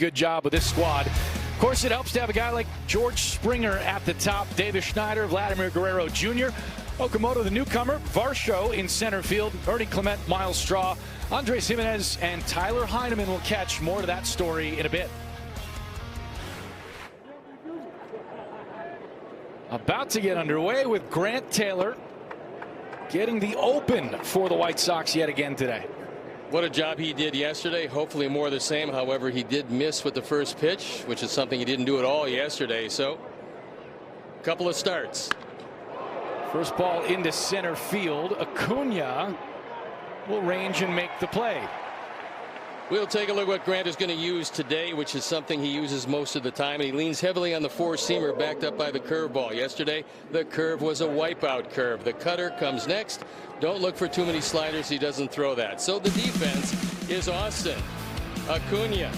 good job with this squad. Of course, it helps to have a guy like George Springer at the top, Davis Schneider, Vladimir Guerrero Jr., Okamoto, the newcomer, Varsho in center field, Ernie Clement, Miles Straw, Andres Jimenez, and Tyler Heineman will catch. More to that story in a bit. About to get underway with Grant Taylor getting the open for the White Sox yet again today. What a job he did yesterday. Hopefully more of the same. However, he did miss with the first pitch, which is something he didn't do at all yesterday. So a couple of starts. First ball into center field. Acuna will range and make the play. We'll take a look at what Grant is going to use today, which is something he uses most of the time. And he leans heavily on the four-seamer backed up by the curveball. Yesterday, the curve was a wipeout curve. The cutter comes next. Don't look for too many sliders. He doesn't throw that. So the defense is Austin, Acuna,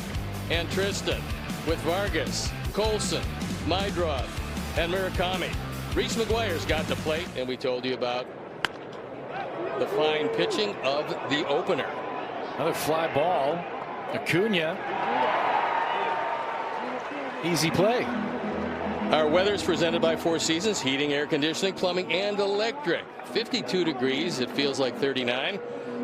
and Tristan with Vargas, Colson, Mydroth, and Murakami. Reese McGuire's got the plate, and we told you about the fine pitching of the opener. Another fly ball. Acuna. Easy play. Our weather is presented by Four Seasons Heating, Air Conditioning, Plumbing, and Electric. 52 degrees. It feels like 39.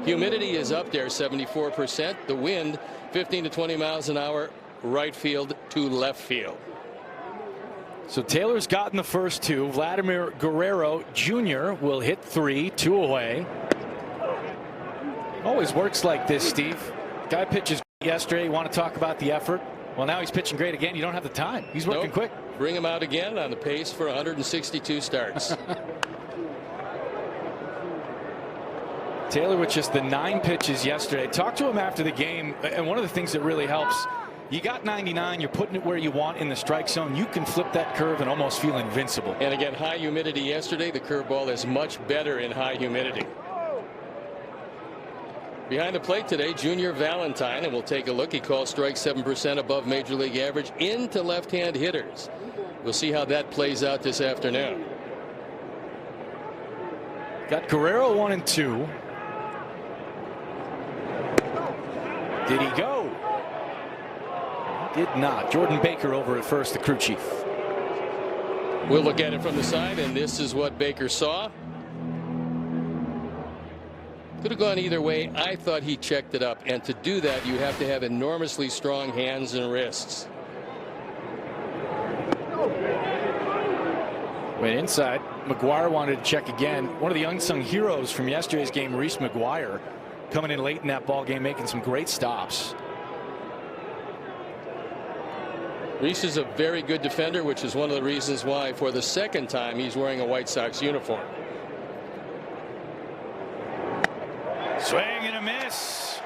Humidity is up there, 74%. The wind, 15 to 20 miles an hour, right field to left field. So Taylor's gotten the first two. Vladimir Guerrero Jr. will hit 3, 2 away. Always works like this, Steve. Guy pitches yesterday. You want to talk about the effort? Well, now he's pitching great again. You don't have the time. He's working quick. Bring him out again on the pace for 162 starts. Taylor with just the 9 pitches yesterday. Talked to him after the game, and one of the things that really helps, you got 99, you're putting it where you want in the strike zone. You can flip that curve and almost feel invincible. And again, high humidity yesterday. The curveball is much better in high humidity. Behind the plate today, Junior Valentine, and we'll take a look. He calls strikes 7% above major league average into left-hand hitters. We'll see how that plays out this afternoon. Got Guerrero 1 and 2. Did he go? Did not. Jordan Baker over at first, the crew chief. We'll look at it from the side, and this is what Baker saw. Could have gone either way. I thought he checked it up, and to do that you have to have enormously strong hands and wrists. Went inside. McGuire wanted to check again. One of the unsung heroes from yesterday's game, Reese McGuire, coming in late in that ball game, making some great stops. Reese is a very good defender, which is one of the reasons why for the second time he's wearing a White Sox uniform. Swing and a miss.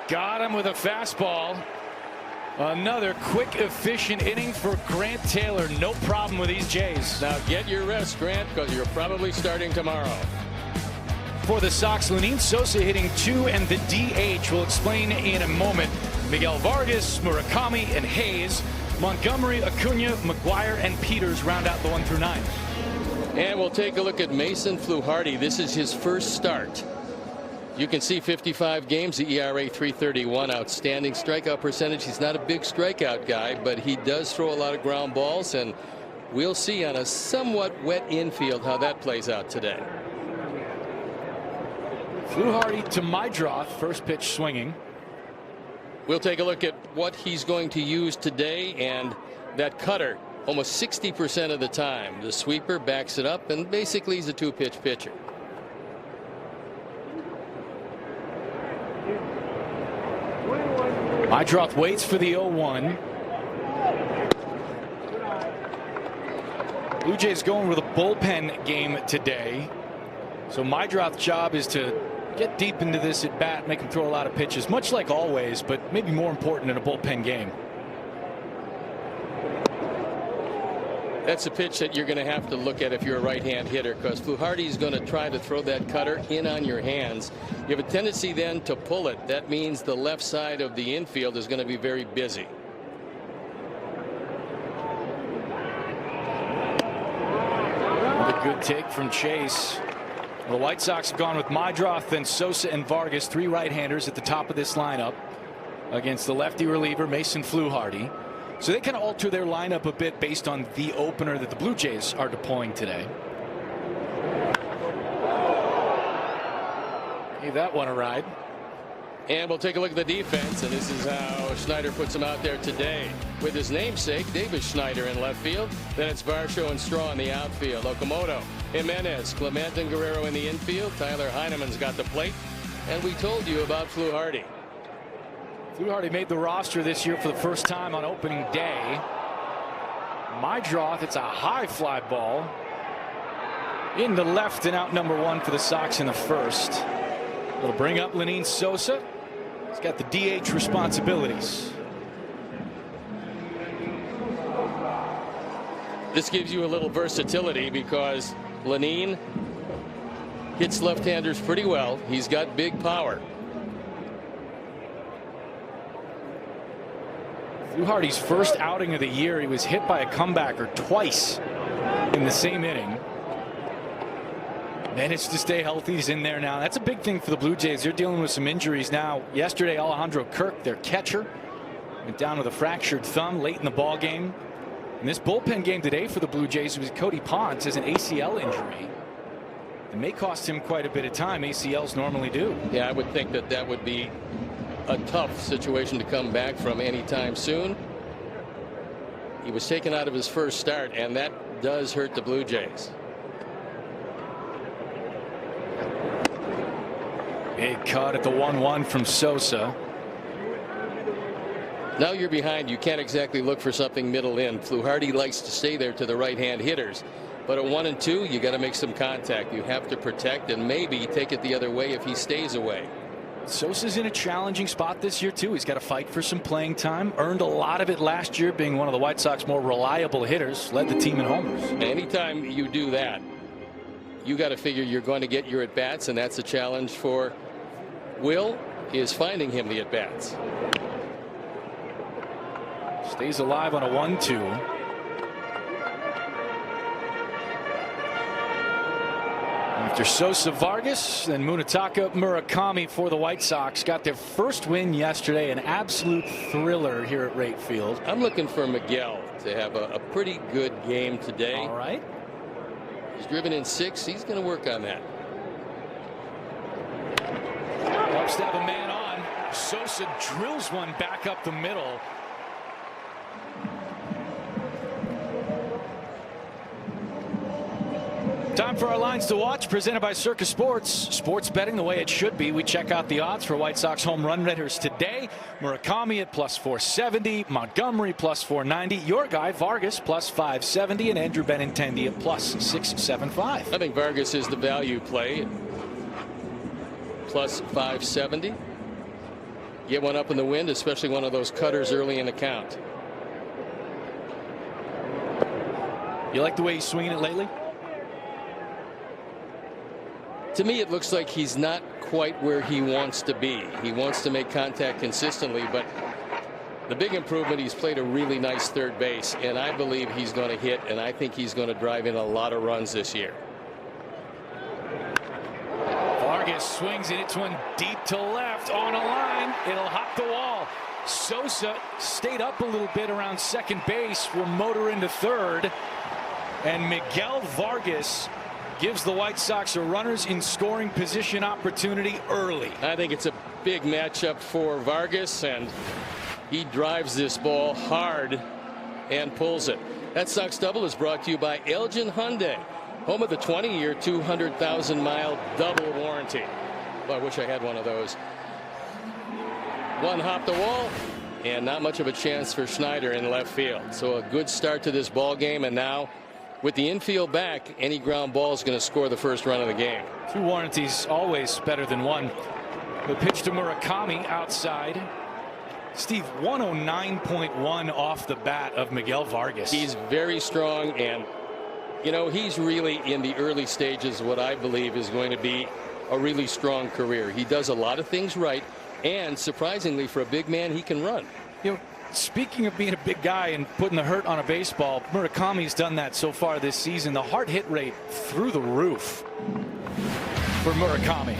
Got him with a fastball. Another quick, efficient inning for Grant Taylor. No problem with these Jays. Now get your rest, Grant, because you're probably starting tomorrow. For the Sox, Lenin Sosa hitting 2 and the DH. We'll explain in a moment. Miguel Vargas, Murakami, and Hayes. Montgomery, Acuna, McGuire, and Peters round out the 1 through 9. And we'll take a look at Mason Fluharty. This is his first start. You can see 55 games, the ERA 3.31, outstanding strikeout percentage. He's not a big strikeout guy, but he does throw a lot of ground balls, and we'll see on a somewhat wet infield how that plays out today. Fluharty to Mydroth, first pitch swinging. We'll take a look at what he's going to use today, and that cutter almost 60% of the time. The sweeper backs it up, and basically he's a 2-pitch pitcher. Mydroth waits for the 0-1. Blue Jays going with a bullpen game today. So Mydroth's job is to get deep into this at bat, make him throw a lot of pitches, much like always, but maybe more important in a bullpen game. That's a pitch that you're going to have to look at if you're a right-hand hitter, because Fluharty is going to try to throw that cutter in on your hands. You have a tendency then to pull it. That means the left side of the infield is going to be very busy. Another good take from Chase. The White Sox have gone with Mydroth, then Sosa and Vargas, 3 right-handers at the top of this lineup. against the lefty reliever Mason Fluharty. So they kind of alter their lineup a bit based on the opener that the Blue Jays are deploying today. Gave that one a ride. And we'll take a look at the defense, and this is how Schneider puts him out there today. With his namesake, Davis Schneider in left field. Then it's Varsho and Straw in the outfield. Okamoto, Jimenez, Clement, and Guerrero in the infield. Tyler Heineman's got the plate. And we told you about Fluharty. Fluharty made the roster this year for the first time on opening day. Meidroth, it's a high fly ball into left and out number 1 for the Sox in the first. It'll bring up Lenyn Sosa. He's got the DH responsibilities. This gives you a little versatility because Lenyn hits left-handers pretty well. He's got big power. Fluharty's first outing of the year, he was hit by a comebacker twice in the same inning. Managed to stay healthy. He's in there now. That's a big thing for the Blue Jays. They're dealing with some injuries now. Yesterday, Alejandro Kirk, their catcher, went down with a fractured thumb late in the ball game. And this bullpen game today for the Blue Jays was Cody Ponce has an ACL injury. It may cost him quite a bit of time. ACLs normally do. Yeah, I would think that that would be a tough situation to come back from anytime soon. He was taken out of his first start, and that does hurt the Blue Jays. Big cut at the 1-1 from Sosa. Now you're behind. You can't exactly look for something middle in. Fluharty likes to stay there to the right-hand hitters. But at 1-2, you got to make some contact. You have to protect and maybe take it the other way if he stays away. Sosa's in a challenging spot this year, too. He's got to fight for some playing time. Earned a lot of it last year, being one of the White Sox more reliable hitters. Led the team in homers. Anytime you do that, you got to figure you're going to get your at-bats, and that's a challenge for Will, is finding him the at-bats. Stays alive on a 1-2. After Sosa, Vargas, then Munetaka, Murakami for the White Sox. Got their first win yesterday, an absolute thriller here at Wright Field. I'm looking for Miguel to have a pretty good game today. All right. He's driven in 6. He's going to work on that. Helps to have a man on. Sosa drills one back up the middle. Time for our lines to watch, presented by Circus Sports. Sports betting the way it should be. We check out the odds for White Sox home run hitters today. Murakami at +470, Montgomery +490, your guy Vargas +570, and Andrew Benintendi at +675. I think Vargas is the value play. +570. Get one up in the wind, especially one of those cutters early in the count. You like the way he's swinging it lately? To me, it looks like he's not quite where he wants to be. He wants to make contact consistently, but the big improvement, he's played a really nice third base, and I believe he's going to hit, and I think he's going to drive in a lot of runs this year. Vargas swings and it's one deep to left on a line. It'll hop the wall. Sosa stayed up a little bit around second base. Will motor into third, and Miguel Vargas gives the White Sox a runners in scoring position opportunity early. I think it's a big matchup for Vargas, and he drives this ball hard and pulls it. That Sox double is brought to you by Elgin Hyundai, home of the 20-year 200,000-mile double warranty. Well, I wish I had one of those. One hop the wall, and not much of a chance for Schneider in left field. So a good start to this ball game, and now with the infield back, any ground ball is going to score the first run of the game. 2 warranties always better than 1. The pitch to Murakami outside. Steve, 109.1 off the bat of Miguel Vargas. He's very strong, and you know, he's really in the early stages of what I believe is going to be a really strong career. He does a lot of things right, and surprisingly for a big man, he can run. You know, speaking of being a big guy and putting the hurt on a baseball, Murakami's done that so far this season. The hard hit rate through the roof for Murakami.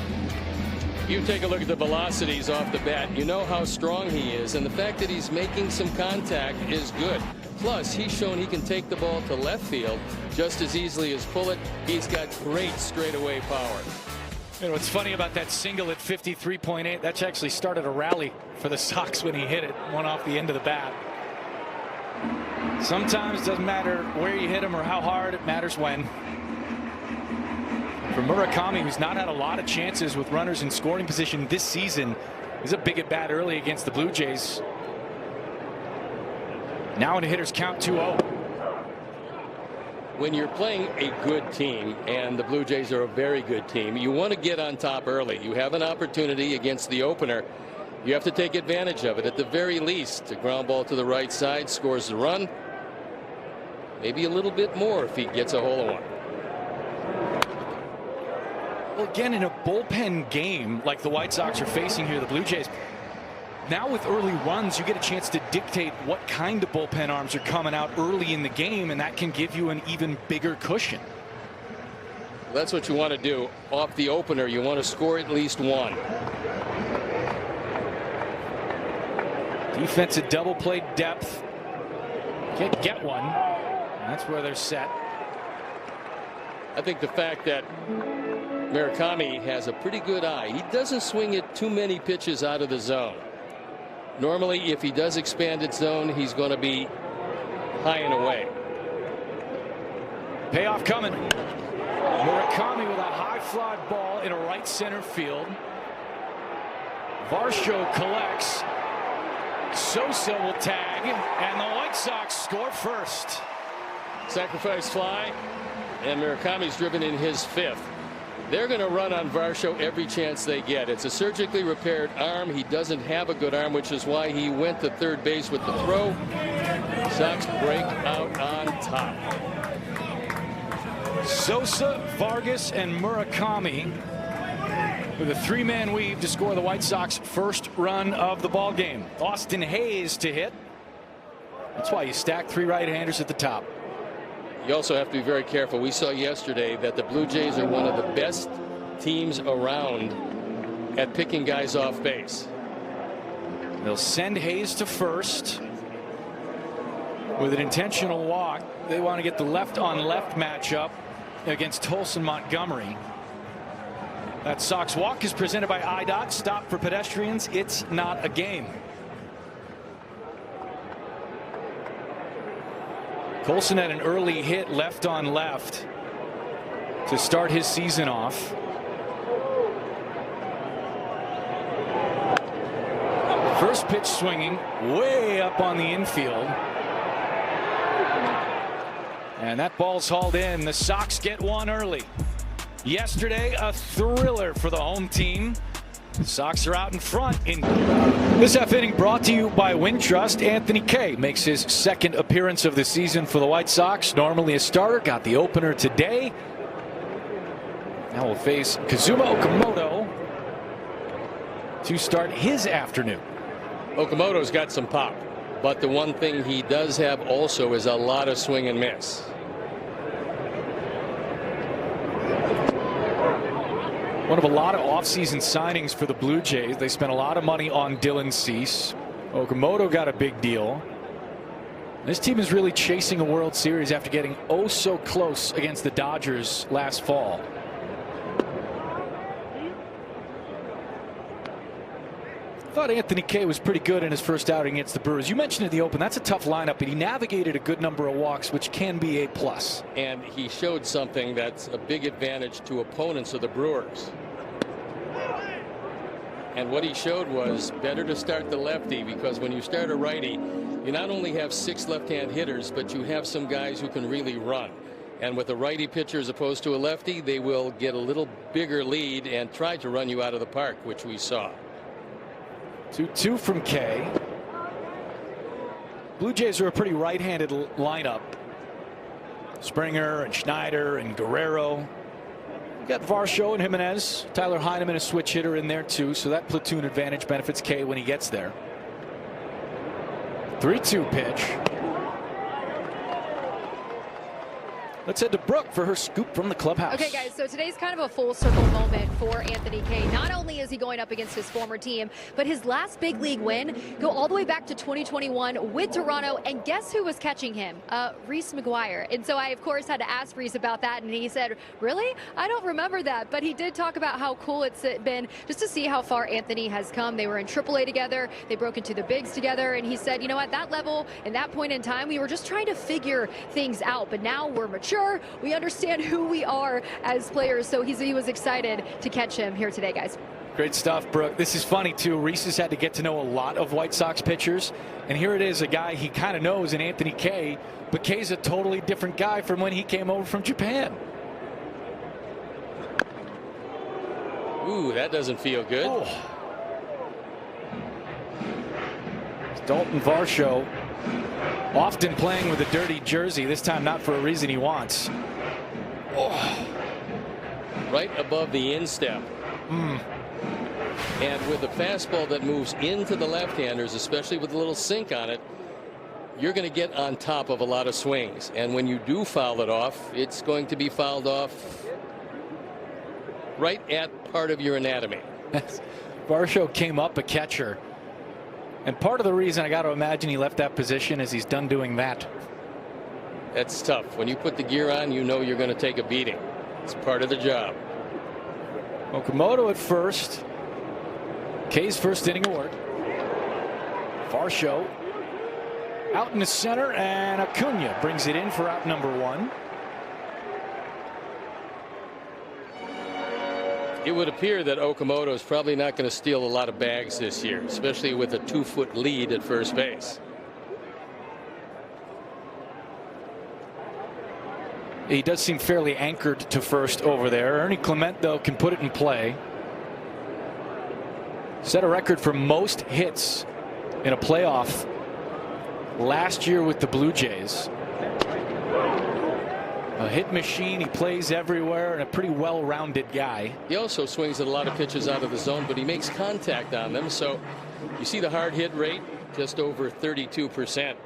You take a look at the velocities off the bat. You know how strong he is, and the fact that he's making some contact is good. Plus, he's shown he can take the ball to left field just as easily as pull it. He's got great straightaway power. You know what's funny about that single at 53.8? That's actually started a rally for the Sox when he hit it, one off the end of the bat. Sometimes it doesn't matter where you hit him or how hard, it matters when. For Murakami, who's not had a lot of chances with runners in scoring position this season, is a big at bat early against the Blue Jays. Now in a hitter's count 2-0. When you're playing a good team, and the Blue Jays are a very good team, you want to get on top early. You have an opportunity against the opener. You have to take advantage of it. At the very least, a ground ball to the right side scores the run. Maybe a little bit more if he gets a hole in one. Well, again, in a bullpen game like the White Sox are facing here, the Blue Jays, now with early runs, you get a chance to dictate what kind of bullpen arms are coming out early in the game, and that can give you an even bigger cushion. That's what you want to do off the opener. You want to score at least one. Defensive double play depth. Can't get one. That's where they're set. I think the fact that Murakami has a pretty good eye. He doesn't swing it too many pitches out of the zone. Normally, if he does expand its zone, he's going to be high and away. Payoff coming. Murakami with a high fly ball in a right center field. Varsho collects. Sosa will tag, and the White Sox score first. Sacrifice fly, and Murakami's driven in his fifth. They're going to run on Varsho every chance they get. It's a surgically repaired arm. He doesn't have a good arm, which is why he went to third base with the throw. Sox break out on top. Sosa, Vargas, and Murakami with a three-man weave to score the White Sox first run of the ball game. Austin Hayes to hit. That's why you stack three right-handers at the top. You also have to be very careful. We saw yesterday that the Blue Jays are one of the best teams around at picking guys off base. They'll send Hayes to first with an intentional walk. They want to get the left-on-left matchup against Tolson Montgomery. That Sox walk is presented by IDOT. Stop for pedestrians. It's not a game. Colson had an early hit left on left to start his season off. First pitch swinging way up on the infield. And that ball's hauled in. The Sox get one early. Yesterday, a thriller for the home team. The Sox are out in front. In this half inning brought to you by Wintrust. Anthony Kay makes his second appearance of the season for the White Sox. Normally a starter, got the opener today. Now we'll face Kazuma Okamoto to start his afternoon. Okamoto's got some pop, but the one thing he does have also is a lot of swing and miss. One of a lot of offseason signings for the Blue Jays. They spent a lot of money on Dylan Cease. Okamoto got a big deal. This team is really chasing a World Series after getting oh so close against the Dodgers last fall. I thought Anthony Kay was pretty good in his first outing against the Brewers. You mentioned in the open, that's a tough lineup, but he navigated a good number of walks, which can be a plus. And he showed something that's a big advantage to opponents of the Brewers. And what he showed was better to start the lefty, because when you start a righty, you not only have 6 left-hand hitters, but you have some guys who can really run. And with a righty pitcher as opposed to a lefty, they will get a little bigger lead and try to run you out of the park, which we saw. 2-2 from Kay. Blue Jays are a pretty right-handed lineup. Springer and Schneider and Guerrero. We've got Varsho and Jimenez. Tyler Heineman, a switch hitter, in there too, so that platoon advantage benefits Kay when he gets there. 3-2 pitch. Let's head to Brooke for her scoop from the clubhouse. Okay, guys, so today's kind of a full circle moment for Anthony Kay. Not only is he going up against his former team, but his last big league win go all the way back to 2021 with Toronto. And guess who was catching him? Reese McGuire. And so I, of course, had to ask Reese about that. And he said, really? I don't remember that. But he did talk about how cool it's been just to see how far Anthony has come. They were in AAA together. They broke into the bigs together. And he said, you know, at that level, in that point in time, we were just trying to figure things out. But now we're mature. We understand who we are as players, so he was excited to catch him here today, guys. Great stuff, Brooke. This is funny, too. Reese has had to get to know a lot of White Sox pitchers, and here it is, a guy he kind of knows in Anthony Kay, but Kay's a totally different guy from when he came over from Japan. Ooh, that doesn't feel good. Oh. Dalton Varsho often playing with a dirty jersey, this time not for a reason he wants. Oh. Right above the instep. And with a fastball that moves into the left-handers, especially with a little sink on it, you're going to get on top of a lot of swings. And when you do foul it off, it's going to be fouled off right at part of your anatomy. Varsho came up a catcher. And part of the reason I got to imagine he left that position is he's done doing that. That's tough. When you put the gear on, you know you're going to take a beating. It's part of the job. Okamoto at first. Kay's first inning of work. Varsho out in the center, and Acuna brings it in for out number one. It would appear that Okamoto is probably not going to steal a lot of bags this year, especially with a 2-foot lead at first base. He does seem fairly anchored to first over there. Ernie Clement, though, can put it in play. Set a record for most hits in a playoff last year with the Blue Jays. A hit machine. He plays everywhere, and a pretty well-rounded guy. He also swings at a lot of pitches out of the zone, but he makes contact on them. So you see the hard hit rate just over 32%.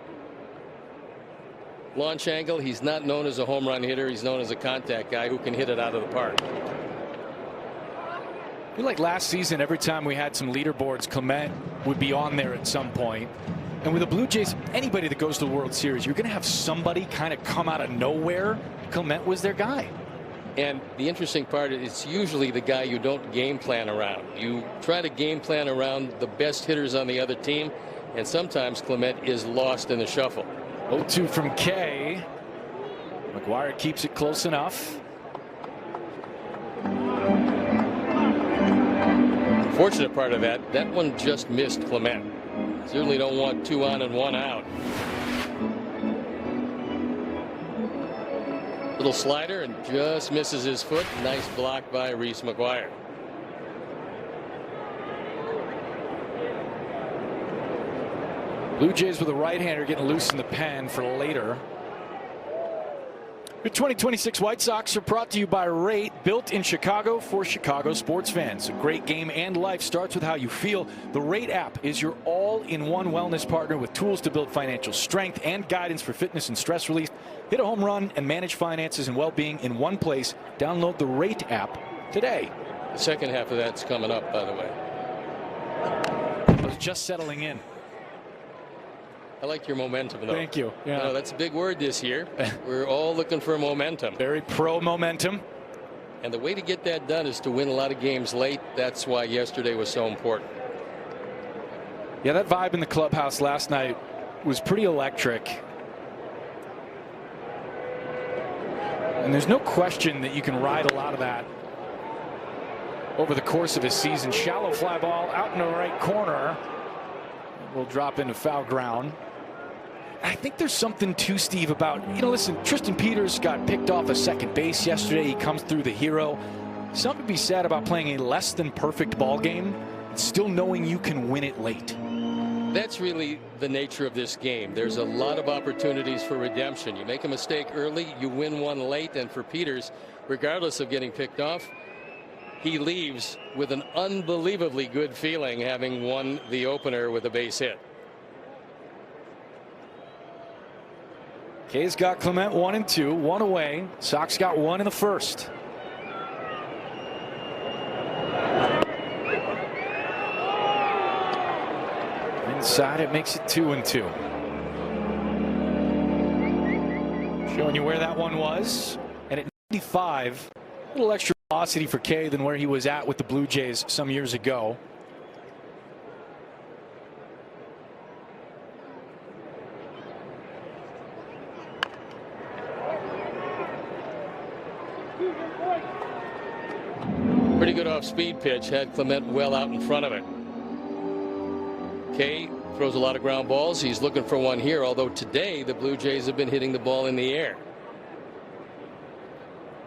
Launch angle, he's not known as a home run hitter. He's known as a contact guy who can hit it out of the park. I feel like last season, every time we had some leaderboards, Clement would be on there at some point. And with the Blue Jays, anybody that goes to the World Series, you're going to have somebody kind of come out of nowhere. Clement was their guy. And the interesting part is it's usually the guy you don't game plan around. You try to game plan around the best hitters on the other team, and sometimes Clement is lost in the shuffle. 0-2 from Kay. McGuire keeps it close enough. Fortunate part of that one just missed Clement. Certainly don't want 2 on and 1 out. Little slider and just misses his foot. Nice block by Reese McGuire. Blue Jays with a right-hander getting loose in the pen for later. The 2026 White Sox are brought to you by Rate, built in Chicago for Chicago sports fans. A great game and life starts with how you feel. The Rate app is your all-in-one wellness partner with tools to build financial strength and guidance for fitness and stress relief. Hit a home run and manage finances and well-being in one place. Download the Rate app today. The second half of that's coming up, by the way. I was just settling in. I like your momentum, though. Thank you. Yeah. You know, that's a big word this year. We're all looking for momentum. Very pro momentum. And the way to get that done is to win a lot of games late. That's why yesterday was so important. Yeah, that vibe in the clubhouse last night was pretty electric. And there's no question that you can ride a lot of that over the course of his season. Shallow fly ball out in the right corner. Will drop into foul ground. I think there's something too, Steve, about, you know, listen, Tristan Peters got picked off a second base yesterday. He comes through the hero. Something to be said about playing a less than perfect ball game and still knowing you can win it late. That's really the nature of this game. There's a lot of opportunities for redemption. You make a mistake early, you win one late, and for Peters, regardless of getting picked off, he leaves with an unbelievably good feeling, having won the opener with a base hit. K's got Clement 1 and 2, 1 away. Sox got 1 in the first. Inside, it makes it 2 and 2. Showing you where that one was. And at 95, a little extra velocity for K than where he was at with the Blue Jays some years ago. Pretty good off-speed pitch, had Clement well out in front of it. K throws a lot of ground balls. He's looking for one here, although today the Blue Jays have been hitting the ball in the air.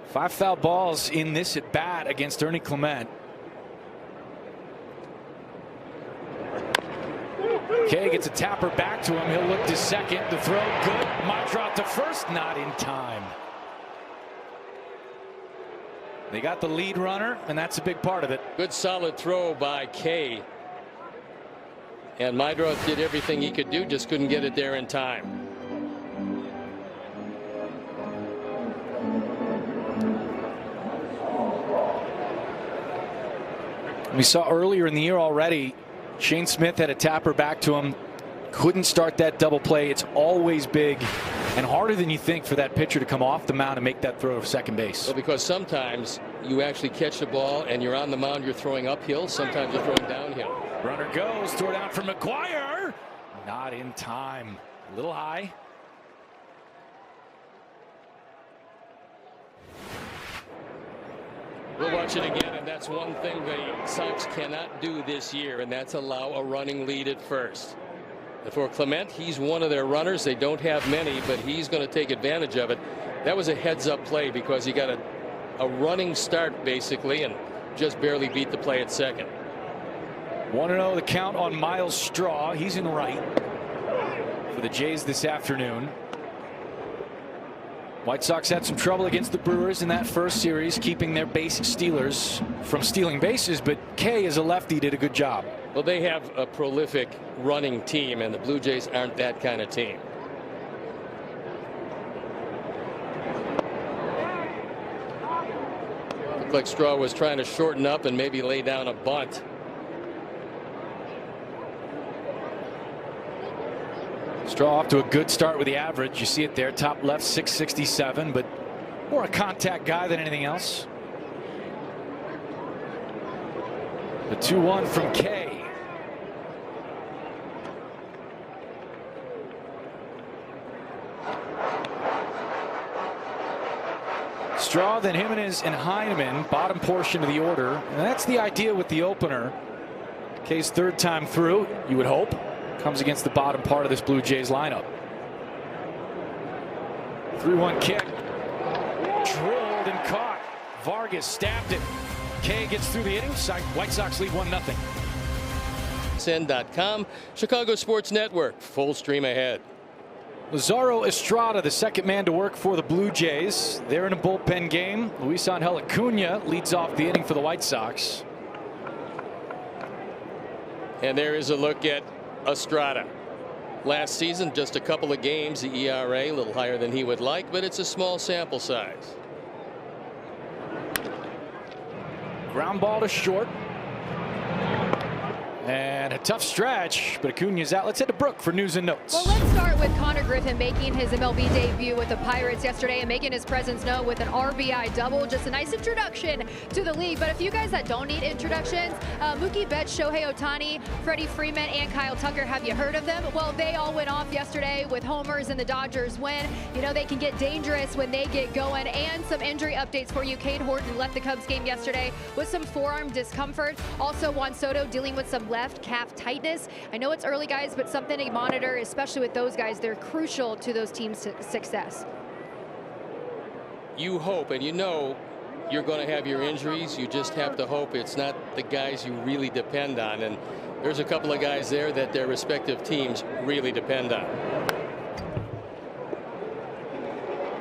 5 foul balls in this at bat against Ernie Clement. K gets a tapper back to him. He'll look to second. The throw good. Might drop to first. Not in time. They got the lead runner, and that's a big part of it. Good solid throw by K. And Mydroth did everything he could do, just couldn't get it there in time. We saw earlier in the year already, Shane Smith had a tapper back to him. Couldn't start that double play. It's always big and harder than you think for that pitcher to come off the mound and make that throw to second base. Well, because sometimes you actually catch the ball and you're on the mound, you're throwing uphill. Sometimes you're throwing downhill. Runner goes, throw down for McGuire. Not in time. A little high. We'll watch it again, and that's one thing the Sox cannot do this year, and that's allow a running lead at first. And for Clement, he's one of their runners. They don't have many, but he's going to take advantage of it. That was a heads-up play because he got a running start, basically, and just barely beat the play at second. 1-0 the count on Miles Straw. He's in right for the Jays this afternoon. White Sox had some trouble against the Brewers in that first series, keeping their base stealers from stealing bases, but K as a lefty did a good job. Well, they have a prolific running team, and the Blue Jays aren't that kind of team. Looked like Straw was trying to shorten up and maybe lay down a bunt. Straw off to a good start with the average. You see it there, top left 667, but more a contact guy than anything else. The 2-1 from K. Straw, then Jimenez and Heineman, bottom portion of the order. And that's the idea with the opener. K's third time through, you would hope. Comes against the bottom part of this Blue Jays lineup. 3-1 kick. Drilled and caught. Vargas stabbed it. K gets through the inning. White Sox lead 1-0. SN.com, Chicago Sports Network. Full stream ahead. Lazaro Estrada, the second man to work for the Blue Jays. They're in a bullpen game. Luis Angel Acuna leads off the inning for the White Sox. And there is a look at Estrada. Last season, just a couple of games, the ERA a little higher than he would like, but it's a small sample size. Ground ball to short. And a tough stretch, but Acuna's out. Let's head to Brooke for news and notes. Well, let's start with Connor Griffin making his MLB debut with the Pirates yesterday and making his presence known with an RBI double. Just a nice introduction to the league. But a few guys that don't need introductions, Mookie Betts, Shohei Ohtani, Freddie Freeman, and Kyle Tucker. Have you heard of them? Well, they all went off yesterday with homers and the Dodgers win. You know, they can get dangerous when they get going. And some injury updates for you. Cade Horton left the Cubs game yesterday with some forearm discomfort. Also, Juan Soto dealing with some left calf tightness. I know it's early, guys, but something to monitor, especially with those guys. They're crucial to those teams' success. You hope, and you know you're going to have your injuries. You just have to hope it's not the guys you really depend on. And there's a couple of guys there that their respective teams really depend on.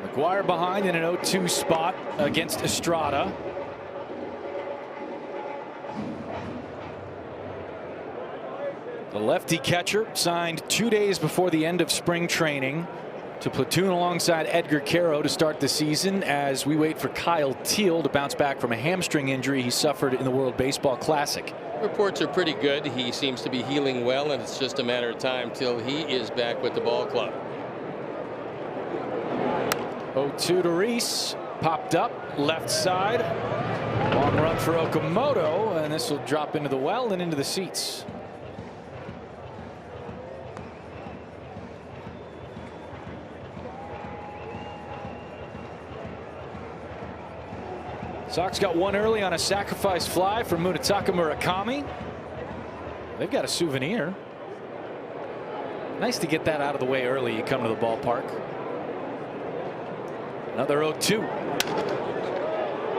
McGuire behind in an 0-2 spot against Estrada. The lefty catcher signed 2 days before the end of spring training. to platoon alongside Edgar Caro to start the season as we wait for Kyle Teal to bounce back from a hamstring injury he suffered in the World Baseball Classic. Reports are pretty good. He seems to be healing well, and it's just a matter of time till he is back with the ball club. 0-2 to Reese. Popped up left side. Long run for Okamoto, and this will drop into the well and into the seats. Sox got one early on a sacrifice fly from Munetaka Murakami. They've got a souvenir. Nice to get that out of the way early. You come to the ballpark. Another 0-2.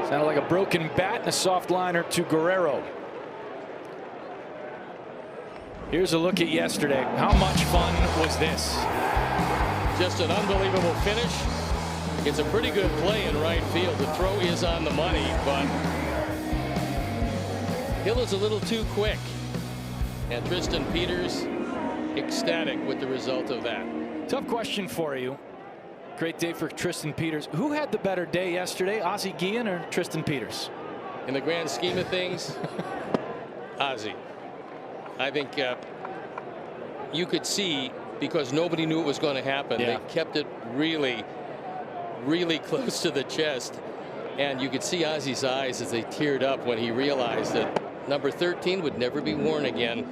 Sounded like a broken bat and a soft liner to Guerrero. Here's a look at yesterday. How much fun was this? Just an unbelievable finish. It's a pretty good play in right field. The throw is on the money, but Hill is a little too quick. And Tristan Peters ecstatic with the result of that. Tough question for you. Great day for Tristan Peters. Who had the better day yesterday, Ozzie Guillen or Tristan Peters? In the grand scheme of things, Ozzie. I think you could see, because nobody knew it was going to happen. Yeah. They kept it really close to the chest, and you could see Ozzie's eyes as they teared up when he realized that number 13 would never be worn again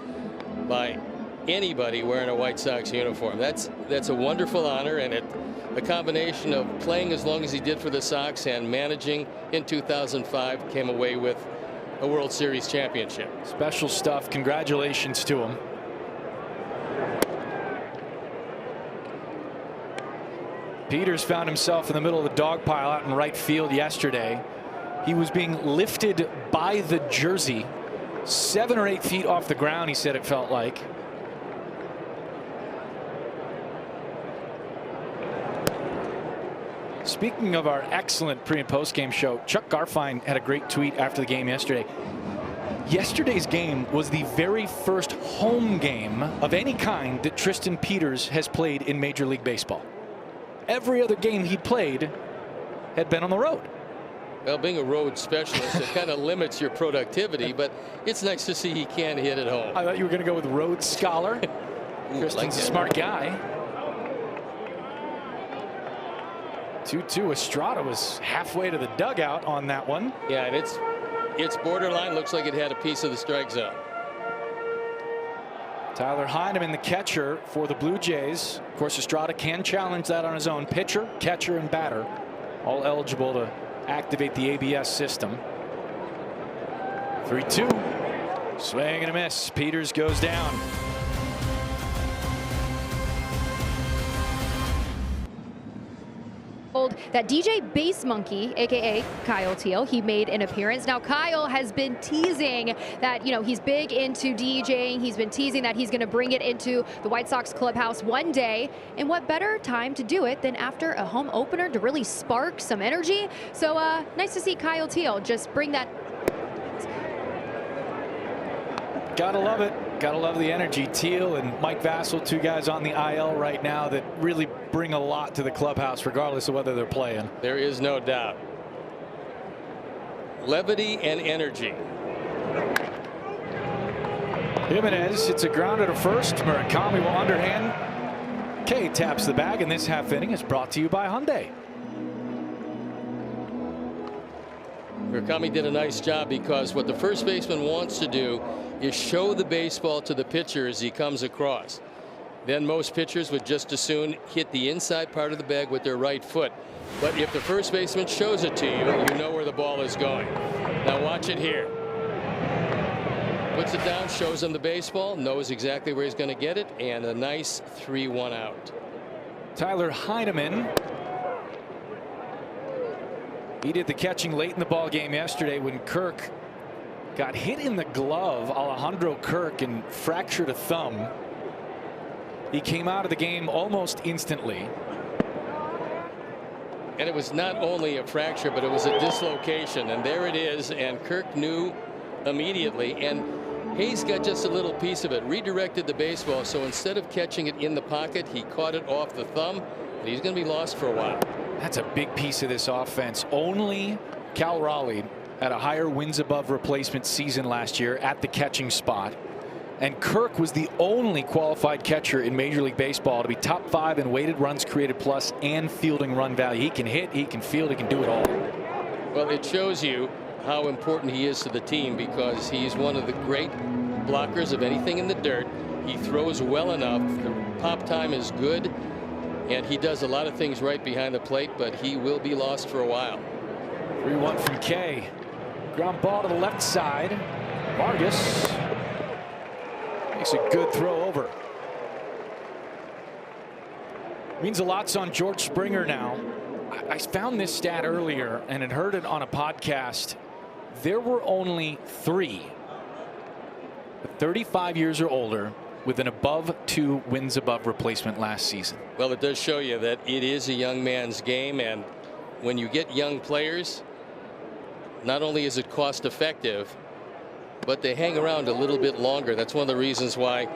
by anybody wearing a White Sox uniform. That's a wonderful honor, and a combination of playing as long as he did for the Sox and managing in 2005 came away with a World Series championship. Special stuff. Congratulations to him. Peters found himself in the middle of the dog pile out in right field yesterday. He was being lifted by the jersey 7 or 8 feet off the ground, he said it felt like. Speaking of our excellent pre and post game show, Chuck Garfien had a great tweet after the game yesterday. Yesterday's game was the very first home game of any kind that Tristan Peters has played in Major League Baseball. Every other game he played had been on the road. Well, being a road specialist, it kind of limits your productivity, but it's nice to see he can hit at home. I thought you were going to go with Road Scholar. Tristan's a smart guy. 2-2. Estrada was halfway to the dugout on that one. Yeah, and it's borderline. Looks like it had a piece of the strike zone. Tyler Heineman, the catcher for the Blue Jays. Of course, Estrada can challenge that on his own. Pitcher, catcher, and batter all eligible to activate the ABS system. 3-2. Swing and a miss. Peters goes down. That DJ Base Monkey, aka Kyle Teal, he made an appearance. Now Kyle has been teasing that, you know, he's big into DJing. He's been teasing that he's going to bring it into the White Sox clubhouse one day. And what better time to do it than after a home opener to really spark some energy? So nice to see Kyle Teal just bring that. Gotta love it. Gotta love the energy. Teal and Mike Vassell, two guys on the IL right now that really bring a lot to the clubhouse, regardless of whether they're playing. There is no doubt. Levity and energy. Jimenez hits a grounder to first. Murakami will underhand. Kay taps the bag, and this half inning is brought to you by Hyundai. Murakami did a nice job, because what the first baseman wants to do is show the baseball to the pitcher as he comes across. Then most pitchers would just as soon hit the inside part of the bag with their right foot. But if the first baseman shows it to you, you know where the ball is going. Now watch it here. Puts it down, shows him the baseball, knows exactly where he's going to get it, and a nice 3-1 out. Tyler Heineman. He did the catching late in the ball game yesterday when Kirk got hit in the glove. Alejandro Kirk, and fractured a thumb. He came out of the game almost instantly. And it was not only a fracture, but it was a dislocation, and there it is, and Kirk knew immediately. And Hayes got just a little piece of it, redirected the baseball, so instead of catching it in the pocket, he caught it off the thumb, and he's going to be lost for a while. That's a big piece of this offense. Only Cal Raleigh had a higher wins above replacement season last year at the catching spot. And Kirk was the only qualified catcher in Major League Baseball to be top 5 in weighted runs created plus and fielding run value. He can hit, he can field, he can do it all. Well, it shows you how important he is to the team, because he's one of the great blockers of anything in the dirt. He throws well enough. The pop time is good, and he does a lot of things right behind the plate, but he will be lost for a while. 3-1 from Kay. Ground ball to the left side. Vargas makes a good throw over. Means a lot's on George Springer now. I found this stat earlier and had heard it on a podcast. There were only 3 35 years or older with an above 2 wins above replacement last season. Well, it does show you that it is a young man's game, and when you get young players, not only is it cost effective, but they hang around a little bit longer. That's one of the reasons why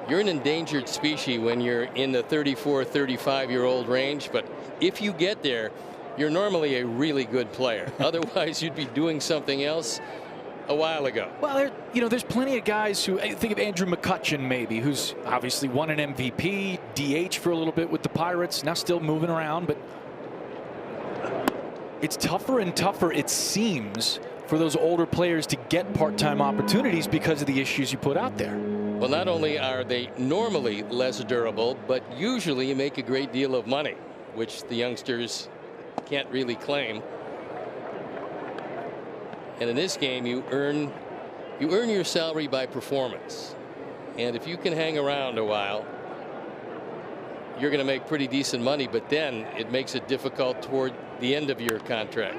you're an endangered species when you're in the 34, 35-year-old range. But if you get there, you're normally a really good player. Otherwise, you'd be doing something else a while ago. Well, there's plenty of guys who, I think of Andrew McCutcheon maybe, who's obviously won an MVP, DH for a little bit with the Pirates, now still moving around, but it's tougher and tougher, it seems, for those older players to get part-time opportunities because of the issues you put out there. Well, not only are they normally less durable, but usually you make a great deal of money, which the youngsters can't really claim. And in this game, you earn your salary by performance. And if you can hang around a while, you're going to make pretty decent money, but then it makes it difficult toward the end of your contract.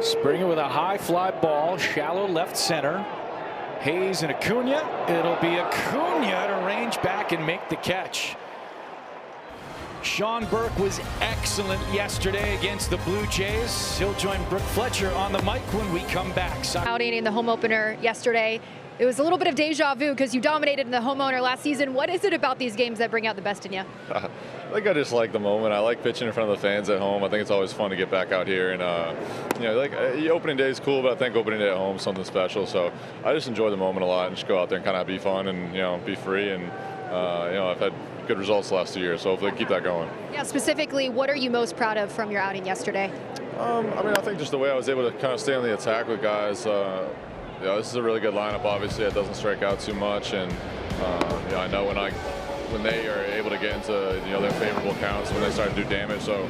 Springer with a high fly ball, shallow left center. Hayes and Acuna. It'll be Acuna to range back and make the catch. Sean Burke was excellent yesterday against the Blue Jays. He'll join Brooke Fletcher on the mic when we come back. Outing in the home opener yesterday. It was a little bit of deja vu because you dominated in the homeowner last season. What is it about these games that bring out the best in you? I think I just like the moment. I like pitching in front of the fans at home. I think it's always fun to get back out here. And, opening day is cool, but I think opening day at home is something special. So I just enjoy the moment a lot and just go out there and kind of be fun and, be free. And, I've had good results the last 2 years, so hopefully keep that going. Yeah, specifically, what are you most proud of from your outing yesterday? I think just the way I was able to kind of stay on the attack with guys. This is a really good lineup. Obviously, it doesn't strike out too much, and I know when they are able to get into their favorable counts, when they start to do damage. So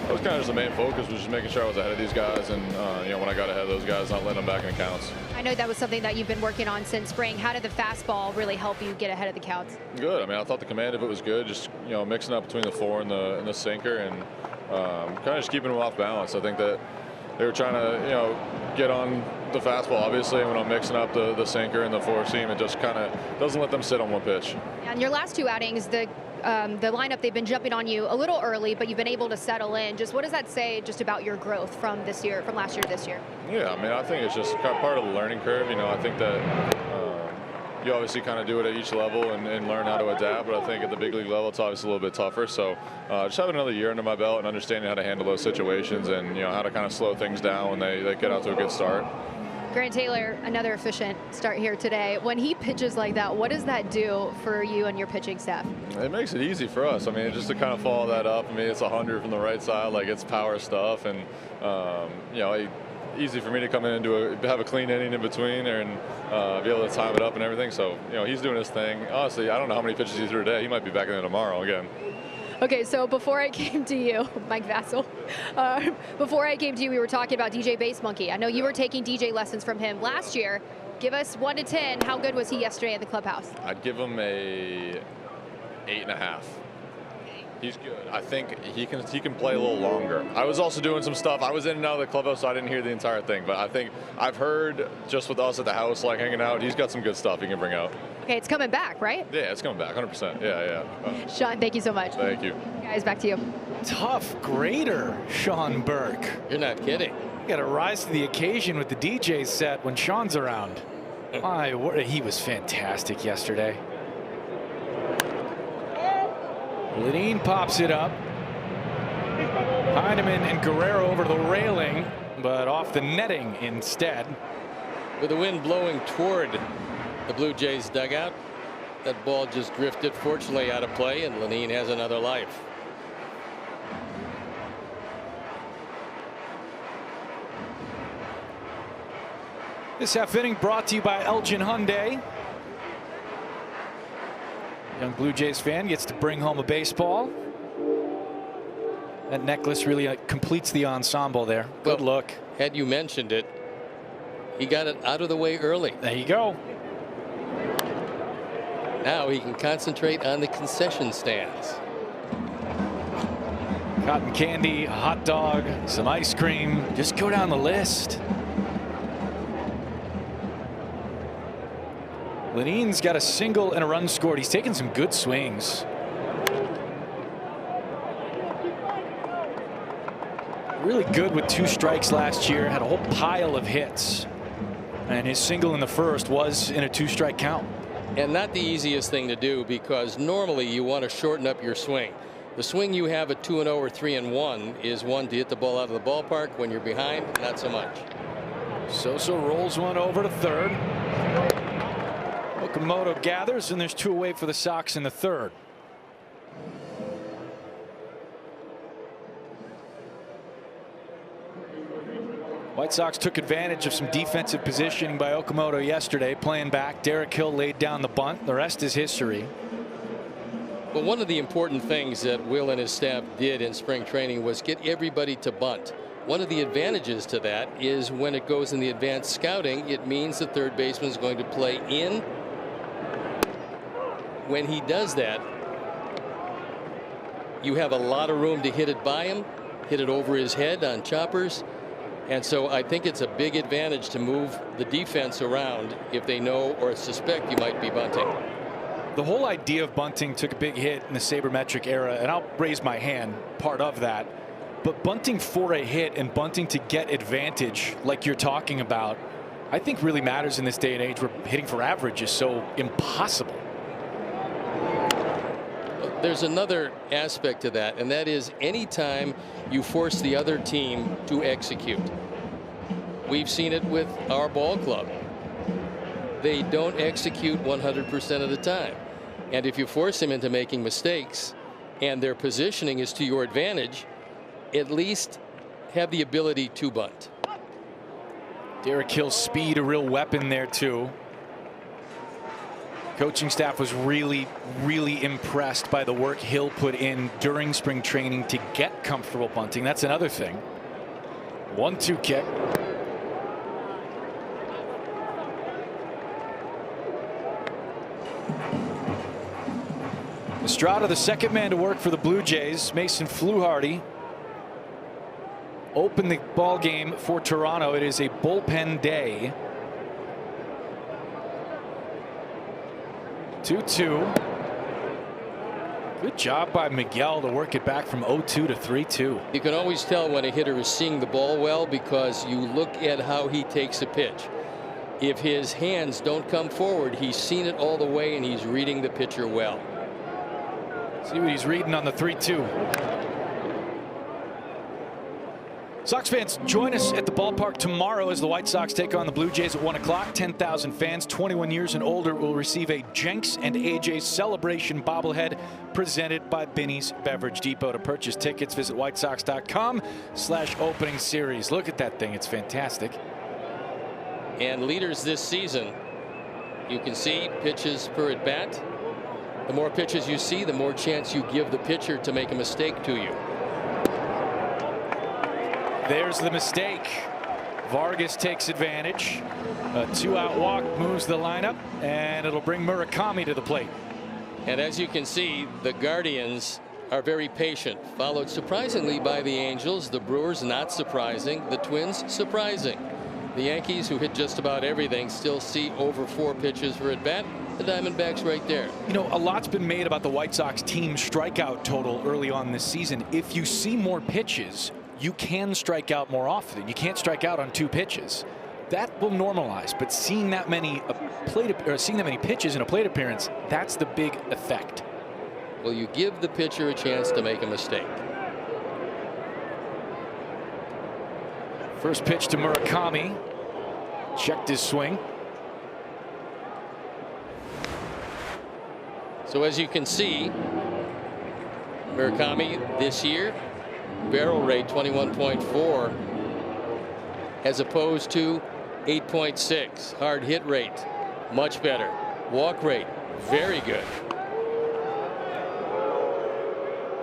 that was kind of just the main focus, was just making sure I was ahead of these guys, and when I got ahead of those guys, not letting them back in the counts. I know that was something that you've been working on since spring. How did the fastball really help you get ahead of the counts? Good. I thought the command of it was good. Just mixing up between the 4 and the sinker, and kind of just keeping them off balance. I think that they were trying to get on the fastball, obviously, and when I'm mixing up the sinker and the 4-seam, it just kind of doesn't let them sit on one pitch. And your last 2 outings, the lineup, they've been jumping on you a little early, but you've been able to settle in. Just what does that say just about your growth from last year to this year? Yeah, I think it's just part of the learning curve. I think that you obviously kind of do it at each level and learn how to adapt, but I think at the big league level it's obviously a little bit tougher. So just having another year under my belt and understanding how to handle those situations and how to kind of slow things down when they get out to a good start. Grant Taylor, another efficient start here today. When he pitches like that, what does that do for you and your pitching staff? It makes it easy for us. Just to kind of follow that up. It's 100 from the right side, like it's power stuff, and easy for me to come in and have a clean inning in between there and be able to time it up and everything. So he's doing his thing. Honestly, I don't know how many pitches he threw today. He might be back in there tomorrow again. Okay, so before I came to you, Mike Vassell, before I came to you, we were talking about DJ Base Monkey. I know you were taking DJ lessons from him last year. Give us 1 to 10. How good was he yesterday in the clubhouse? I'd give him a 8.5. He's good. I think he can play a little longer. I was also doing some stuff. I was in and out of the clubhouse, so I didn't hear the entire thing. But I think I've heard just with us at the house, like hanging out, he's got some good stuff he can bring out. Okay, it's coming back, right? Yeah, it's coming back, 100%. Yeah. Sean, thank you so much. Thank you. Guys, back to you. Tough grader, Sean Burke. You're not kidding. You got to rise to the occasion with the DJ set when Sean's around. He was fantastic yesterday. Lenine pops it up. Heineman and Guerrero over the railing, but off the netting instead. With the wind blowing toward the Blue Jays dugout, that ball just drifted, fortunately, out of play, and Lenine has another life. This half inning brought to you by Elgin Hyundai. Young Blue Jays fan gets to bring home a baseball. That necklace really completes the ensemble there. Good look. Had you mentioned it, he got it out of the way early. There you go. Now he can concentrate on the concession stands. Cotton candy, a hot dog, some ice cream. Just go down the list. Lenine's got a single and a run scored. He's taken some good swings. Really good with 2 strikes last year. Had a whole pile of hits. And his single in the first was in a 2-strike count. And not the easiest thing to do, because normally you want to shorten up your swing. The swing you have at 2-0 or 3-1 is one to hit the ball out of the ballpark. When you're behind, not so much. Sosa rolls one over to third. Okamoto gathers, and there's 2 away for the Sox in the third. White Sox took advantage of some defensive positioning by Okamoto yesterday, playing back. Derek Hill laid down the bunt. The rest is history. Well, one of the important things that Will and his staff did in spring training was get everybody to bunt. One of the advantages to that is when it goes in the advanced scouting, it means the third baseman is going to play in. When he does that, you have a lot of room to hit it by him, hit it over his head on choppers. And so I think it's a big advantage to move the defense around if they know or suspect you might be bunting. The whole idea of bunting took a big hit in the sabermetric era, and I'll raise my hand, part of that. But bunting for a hit and bunting to get advantage like you're talking about, I think really matters in this day and age where hitting for average is so impossible. There's another aspect to that, and that is anytime you force the other team to execute. We've seen it with our ball club. They don't execute 100% of the time. And if you force them into making mistakes and their positioning is to your advantage, at least have the ability to bunt. Derek Hill's speed, a real weapon there too. Coaching staff was really impressed by the work Hill put in during spring training to get comfortable bunting. That's another thing. 1-2 kick. Estrada, the second man to work for the Blue Jays. Mason Fluharty opened the ball game for Toronto. It is a bullpen day. 2-2. Good job by Miguel to work it back from 0-2 to 3-2. You can always tell when a hitter is seeing the ball well because you look at how he takes a pitch. If his hands don't come forward, he's seen it all the way and he's reading the pitcher well. See what he's reading on the 3-2. Sox fans, join us at the ballpark tomorrow as the White Sox take on the Blue Jays at 1 o'clock. 10,000 fans 21 years and older will receive a Jenks and AJ celebration bobblehead presented by Binny's Beverage Depot. To purchase tickets, visit whitesox.com/opening series. Look at that thing. It's fantastic. And leaders this season, you can see pitches per at bat. The more pitches you see, the more chance you give the pitcher to make a mistake to you. There's the mistake. Vargas takes advantage. A 2-out walk moves the lineup, and it'll bring Murakami to the plate. And as you can see, the Guardians are very patient, followed surprisingly by the Angels. The Brewers, not surprising. The Twins, surprising. The Yankees, who hit just about everything, still see over 4 pitches for at bat. The Diamondbacks right there. You know, a lot's been made about the White Sox team strikeout total early on this season. If you see more pitches, you can strike out more often. You can't strike out on 2 pitches. that will normalize, but seeing that many pitches in a plate appearance, that's the big effect. Well, you give the pitcher a chance to make a mistake. First pitch to Murakami. Checked his swing. So as you can see, Murakami this year, barrel rate 21.4 as opposed to 8.6. Hard hit rate much better. Walk rate very good.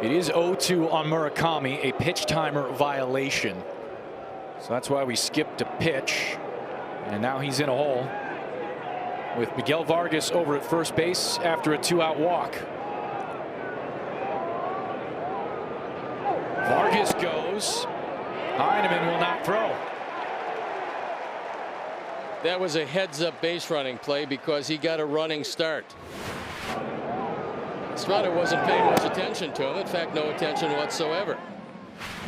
It is 0-2 on Murakami, a pitch timer violation. So that's why we skipped a pitch. And now he's in a hole with Miguel Vargas over at first base after a 2-out walk. Vargas goes. Heineman will not throw. That was a heads-up base running play because he got a running start. Estrada wasn't paying much attention to him. In fact, no attention whatsoever.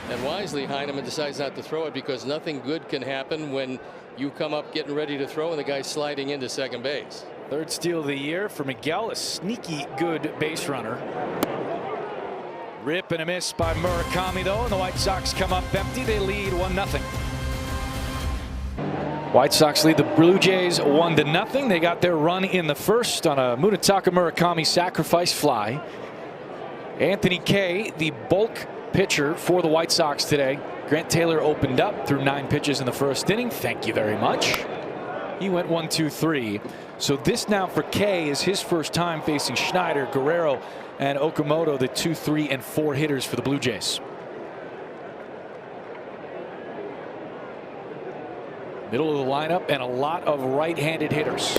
And wisely, Heineman decides not to throw it because nothing good can happen when you come up getting ready to throw and the guy's sliding into second base. Third steal of the year for Miguel, a sneaky good base runner. Rip and a miss by Murakami, though, and the White Sox come up empty. They lead 1-0. White Sox lead the Blue Jays 1-0. They got their run in the first on a Munetaka Murakami sacrifice fly. Anthony Kay, the bulk pitcher for the White Sox today. Grant Taylor opened up through 9 pitches in the first inning. Thank you very much. He went 1-2-3. So this now for Kay is his first time facing Schneider, Guerrero, and Okamoto, the 2, 3, and 4 hitters for the Blue Jays. Middle of the lineup and a lot of right-handed hitters.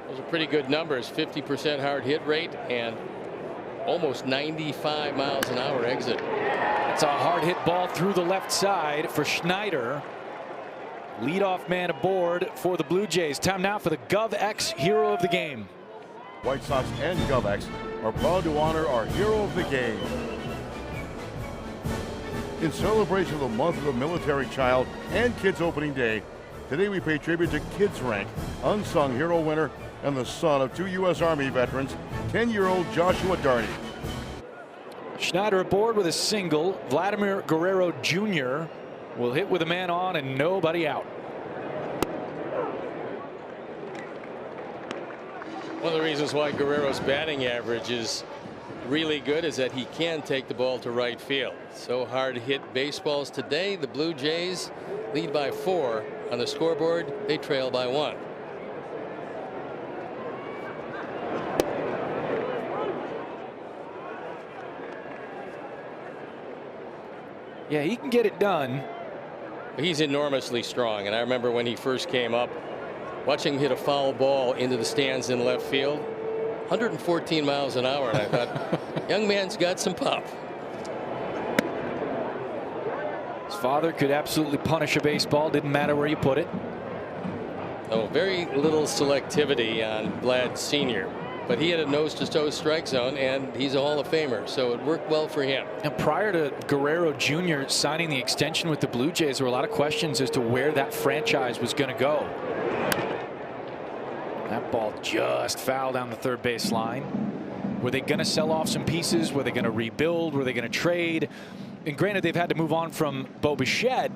Those are pretty good numbers. 50% hard hit rate and almost 95 miles an hour exit. It's a hard hit ball through the left side for Schneider. Leadoff man aboard for the Blue Jays. Time now for the GovX Hero of the Game. White Sox and GovX are proud to honor our hero of the game. In celebration of the month of the military child and Kids Opening Day, today we pay tribute to Kids Rank, unsung hero winner and the son of 2 U.S. Army veterans, 10-year-old Joshua Darney. Schneider aboard with a single. Vladimir Guerrero Jr. will hit with a man on and nobody out. One of the reasons why Guerrero's batting average is really good is that he can take the ball to right field. So hard hit baseballs today. The Blue Jays lead by 4 on the scoreboard. They trail by 1. Yeah, he can get it done. He's enormously strong, and I remember when he first came up, watching him hit a foul ball into the stands in left field, 114 miles an hour, and I thought, young man's got some pop. His father could absolutely punish a baseball, didn't matter where you put it. Oh, very little selectivity on Vlad Sr., but he had a nose-to-toe strike zone, and he's a Hall of Famer, so it worked well for him. And prior to Guerrero Jr. signing the extension with the Blue Jays, there were a lot of questions as to where that franchise was going to go. That ball just fouled down the third base line. Were they going to sell off some pieces? Were they going to rebuild? Were they going to trade? And granted, they've had to move on from Bo Bichette,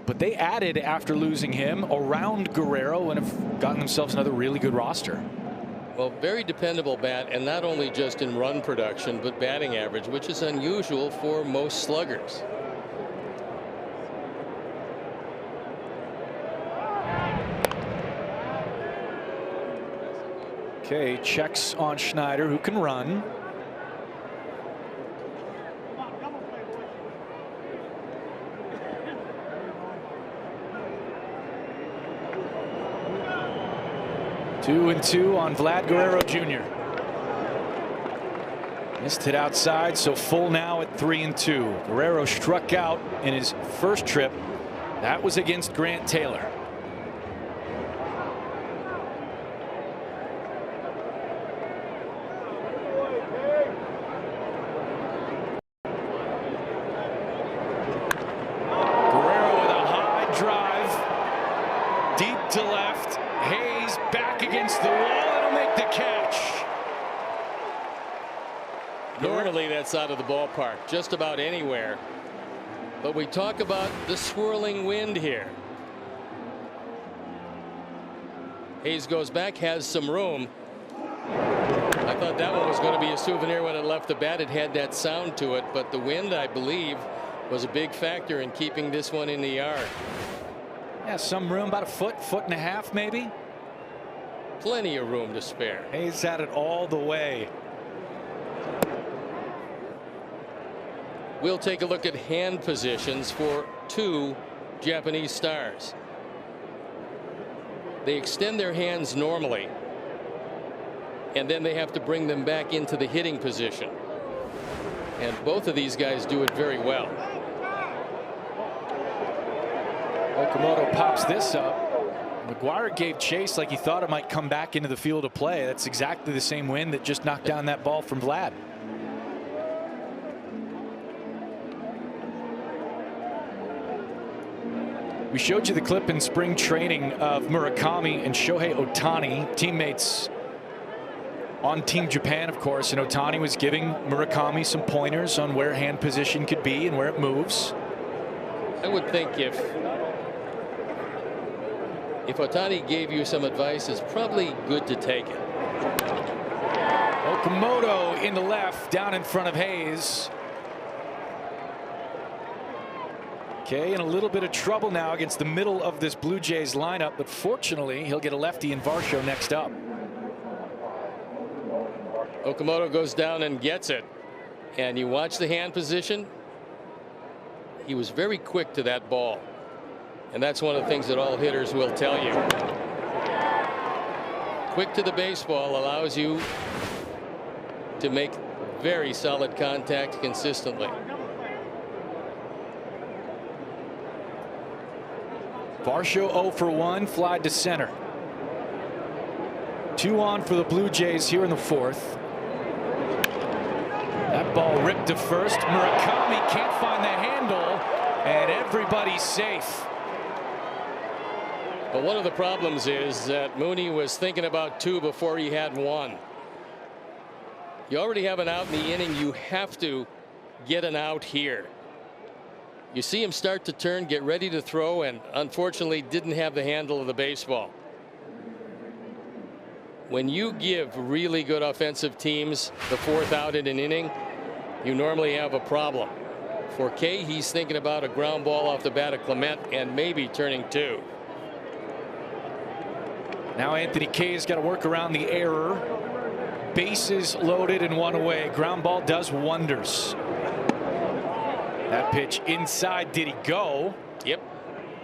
but they added after losing him around Guerrero and have gotten themselves another really good roster. Well, very dependable bat, and not only just in run production, but batting average, which is unusual for most sluggers. Okay, checks on Schneider, who can run. Two and two on Vlad Guerrero Jr. Missed hit outside, so full now at 3-2. Guerrero struck out in his first trip. That was against Grant Taylor. left. Hayes back against the wall. It'll make the catch. Normally that's out of the ballpark, just about anywhere. But we talk about the swirling wind here. Hayes goes back, has some room. I thought that one was going to be a souvenir when it left the bat. It had that sound to it, but the wind, I believe, was a big factor in keeping this one in the yard. Yeah, some room, about a foot, foot and a half maybe. Plenty of room to spare. Hayes had it all the way. We'll take a look at hand positions for two Japanese stars. They extend their hands normally, and then they have to bring them back into the hitting position. And both of these guys do it very well. Okamoto pops this up. McGuire gave chase like he thought it might come back into the field of play. That's exactly the same wind that just knocked down that ball from Vlad. We showed you the clip in spring training of Murakami and Shohei Ohtani, teammates on Team Japan, of course, and Ohtani was giving Murakami some pointers on where hand position could be and where it moves. I would think if Ohtani gave you some advice, it's probably good to take it. Okamoto in the left, down in front of Hayes. Okay, in a little bit of trouble now against the middle of this Blue Jays lineup, but fortunately he'll get a lefty in Varsho next up. Okamoto goes down and gets it, and you watch the hand position. He was very quick to that ball, and that's one of the things that all hitters will tell you. Quick to the baseball allows you to make very solid contact consistently. Varsho 0 for 1, fly to center. 2 on for the Blue Jays here in the fourth. That ball ripped to first. Murakami can't find the handle, and everybody's safe. But one of the problems is that Mooney was thinking about 2 before he had 1. You already have an out in the inning. You have to get an out here. You see him start to turn, get ready to throw, and unfortunately didn't have the handle of the baseball. When you give really good offensive teams the 4th out in an inning, you normally have a problem. For Kay, he's thinking about a ground ball off the bat of Clement and maybe turning 2. Now Anthony Kay's got to work around the error. Bases loaded and 1 away. Ground ball does wonders. That pitch inside. Did he go? Yep.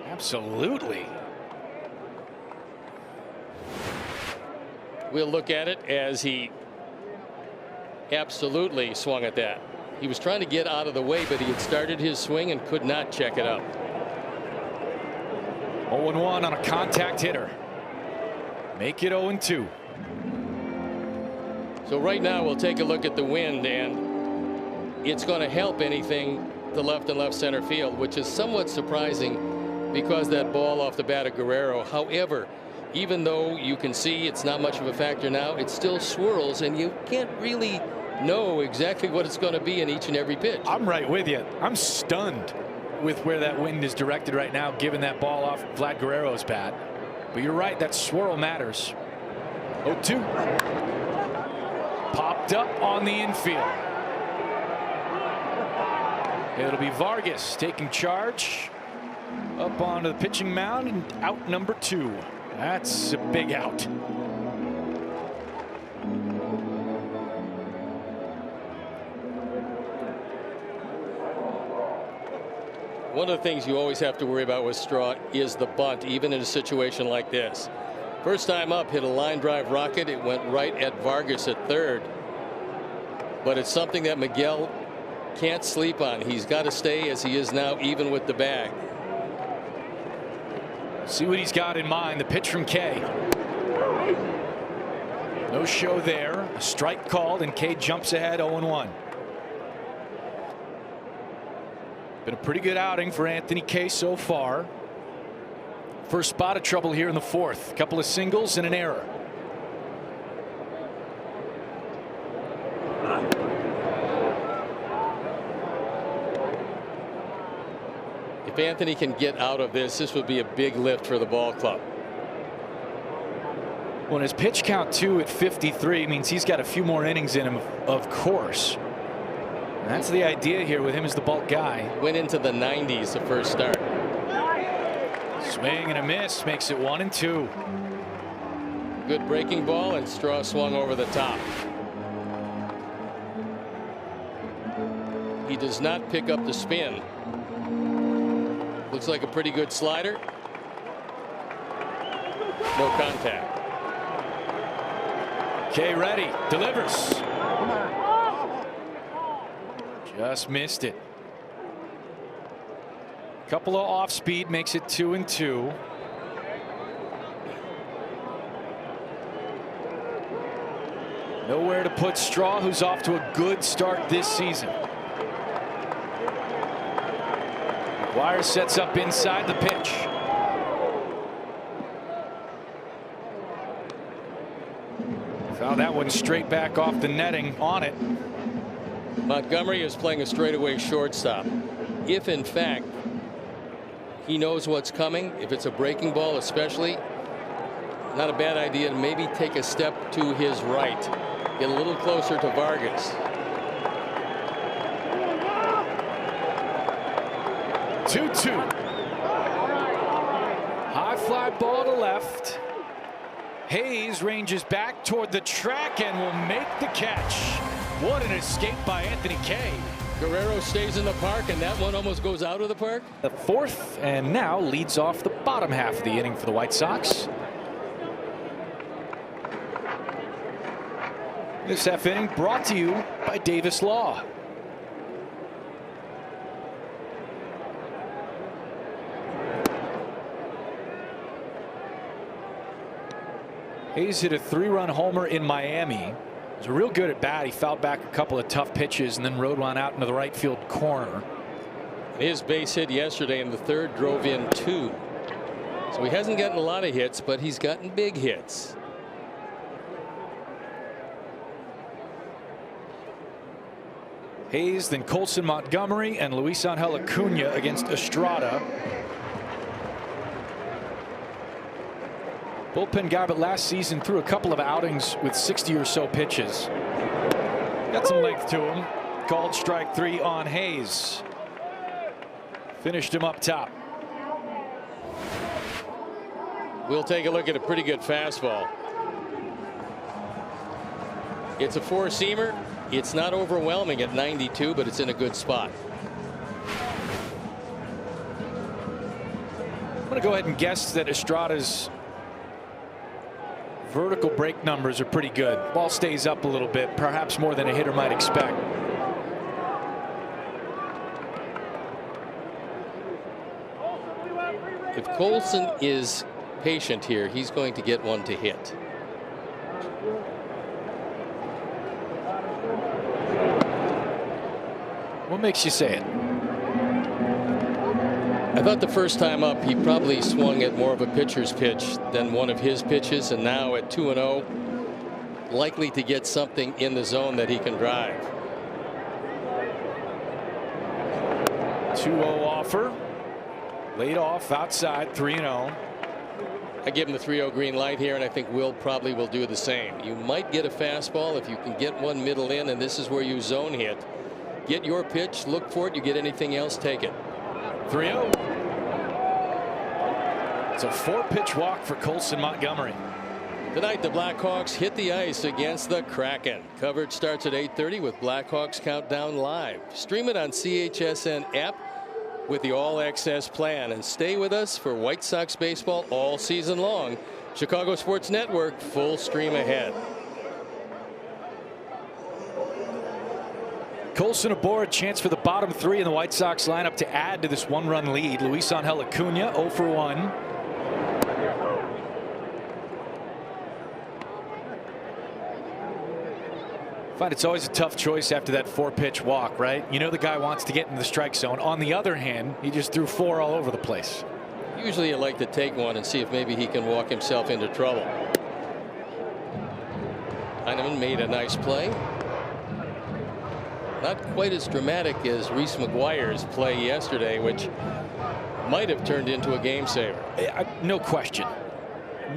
Absolutely. We'll look at it as he absolutely swung at that. He was trying to get out of the way, but he had started his swing and could not check it up. 0-1 on a contact hitter. Make it 0-2. So right now we'll take a look at the wind, and it's going to help anything to left and left center field, which is somewhat surprising because that ball off the bat of Guerrero. However, even though you can see it's not much of a factor now, it still swirls, and you can't really know exactly what it's going to be in each and every pitch. I'm right with you. I'm stunned with where that wind is directed right now, given that ball off Vlad Guerrero's bat. But you're right, that swirl matters. 0-2. Popped up on the infield. It'll be Vargas taking charge up onto the pitching mound, and out number 2. That's a big out. One of the things you always have to worry about with Straw is the bunt, even in a situation like this. First time up, hit a line drive rocket. It went right at Vargas at third. But it's something that Miguel can't sleep on. He's got to stay as he is now, even with the bag. See what he's got in mind. The pitch from Kay. No show there. A strike called, and Kay jumps ahead 0-1. Been a pretty good outing for Anthony Kay so far. First spot of trouble here in the fourth. Couple of singles and an error. If Anthony can get out of this would be a big lift for the ball club. Well, his pitch count 2 at 53 means he's got a few more innings in him, of course. And that's the idea here with him as the bulk guy. Went into the 90s the first start. Swing and a miss makes it 1-2. Good breaking ball, and Straw swung over the top. He does not pick up the spin. Looks like a pretty good slider. No contact. Kay ready, delivers. Just missed it. Couple of off speed makes it 2-2. Nowhere to put Straw, who's off to a good start this season. Wire sets up inside the pitch. Found that one straight back off the netting on it. Montgomery is playing a straightaway shortstop. If in fact he knows what's coming, if it's a breaking ball especially, not a bad idea to maybe take a step to his right, get a little closer to Vargas. 2-2. High fly ball to left. Hayes ranges back toward the track and will make the catch. What an escape by Anthony Kay. Guerrero stays in the park, and that one almost goes out of the park. The fourth, and now leads off the bottom half of the inning for the White Sox. This half inning brought to you by Davis Law. Hayes hit a 3-run homer in Miami. He was real good at bat. He fouled back a couple of tough pitches and then rode one out into the right field corner. His base hit yesterday in the third drove in 2. So he hasn't gotten a lot of hits, but he's gotten big hits. Hayes, then Colson Montgomery and Luis Angel Acuna against Estrada. Bullpen guy, but last season threw a couple of outings with 60 or so pitches. Got some length to him. Called strike 3 on Hayes. Finished him up top. We'll take a look at a pretty good fastball. It's a 4-seamer. It's not overwhelming at 92, but it's in a good spot. I'm going to go ahead and guess that Estrada's vertical break numbers are pretty good. Ball stays up a little bit, perhaps more than a hitter might expect. If Colson is patient here, he's going to get one to hit. What makes you say it? I thought the first time up he probably swung at more of a pitcher's pitch than one of his pitches, and now at 2-0 likely to get something in the zone that he can drive. 2-0 offer. Laid off outside, 3-0. I give him the 3-0 green light here, and I think Will probably will do the same. You might get a fastball if you can get one middle in, and this is where you zone hit. Get your pitch, look for it. You get anything else, take it. 3-0. It's a 4-pitch walk for Colson Montgomery. Tonight the Blackhawks hit the ice against the Kraken. Coverage starts at 8:30 with Blackhawks Countdown Live. Stream it on CHSN app with the All Access plan, and stay with us for White Sox baseball all season long. Chicago Sports Network, full stream ahead. Colson aboard, chance for the bottom 3 in the White Sox lineup to add to this 1-run lead. Luis Angel Acuna 0 for 1. Find it's always a tough choice after that 4-pitch walk, right? You know the guy wants to get into the strike zone. On the other hand, he just threw 4 all over the place. Usually you like to take one and see if maybe he can walk himself into trouble. Heineman made a nice play. Not quite as dramatic as Reese McGuire's play yesterday, which might have turned into a game saver. No question.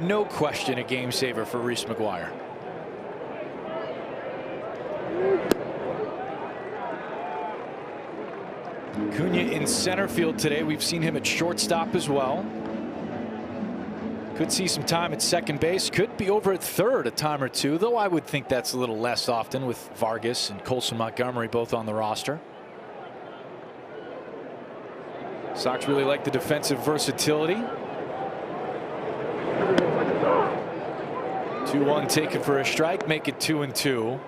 No question a game saver for Reese McGuire. Acuna in center field today. We've seen him at shortstop as well. Could see some time at second base. Could be over at third a time or two, though I would think that's a little less often with Vargas and Colson Montgomery both on the roster. Sox really like the defensive versatility. 2-1 taken for a strike, make it 2-2.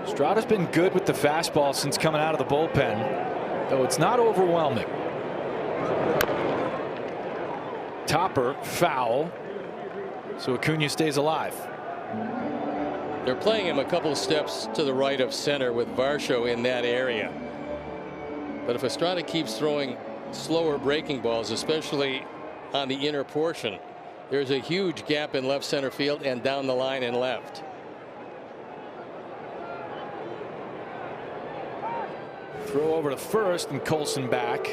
Strada's been good with the fastball since coming out of the bullpen, though it's not overwhelming. Topper foul, so Acuna stays alive. They're playing him a couple steps to the right of center with Varsho in that area. But if Estrada keeps throwing slower breaking balls, especially on the inner portion, there's a huge gap in left center field and down the line in left. Throw over to first and Colson back.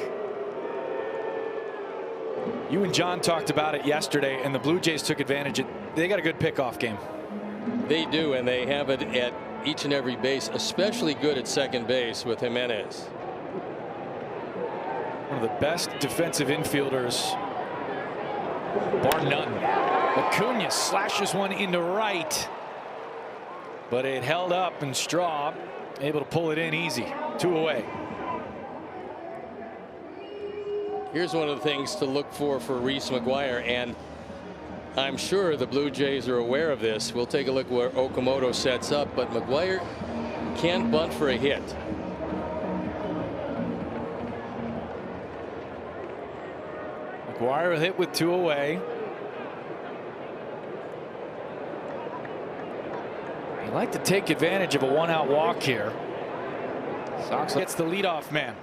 You and John talked about it yesterday, and the Blue Jays took advantage of it. They got a good pickoff game. They do, and they have it at each and every base, especially good at second base with Jimenez. One of the best defensive infielders, bar none. Acuna slashes one into right, but it held up, and Straw able to pull it in easy. 2 away. Here's one of the things to look for Reese McGuire, and I'm sure the Blue Jays are aware of this. We'll take a look where Okamoto sets up, but McGuire can bunt for a hit. McGuire hit with 2 away. He'd like to take advantage of a 1-out walk here. Sox gets the leadoff man.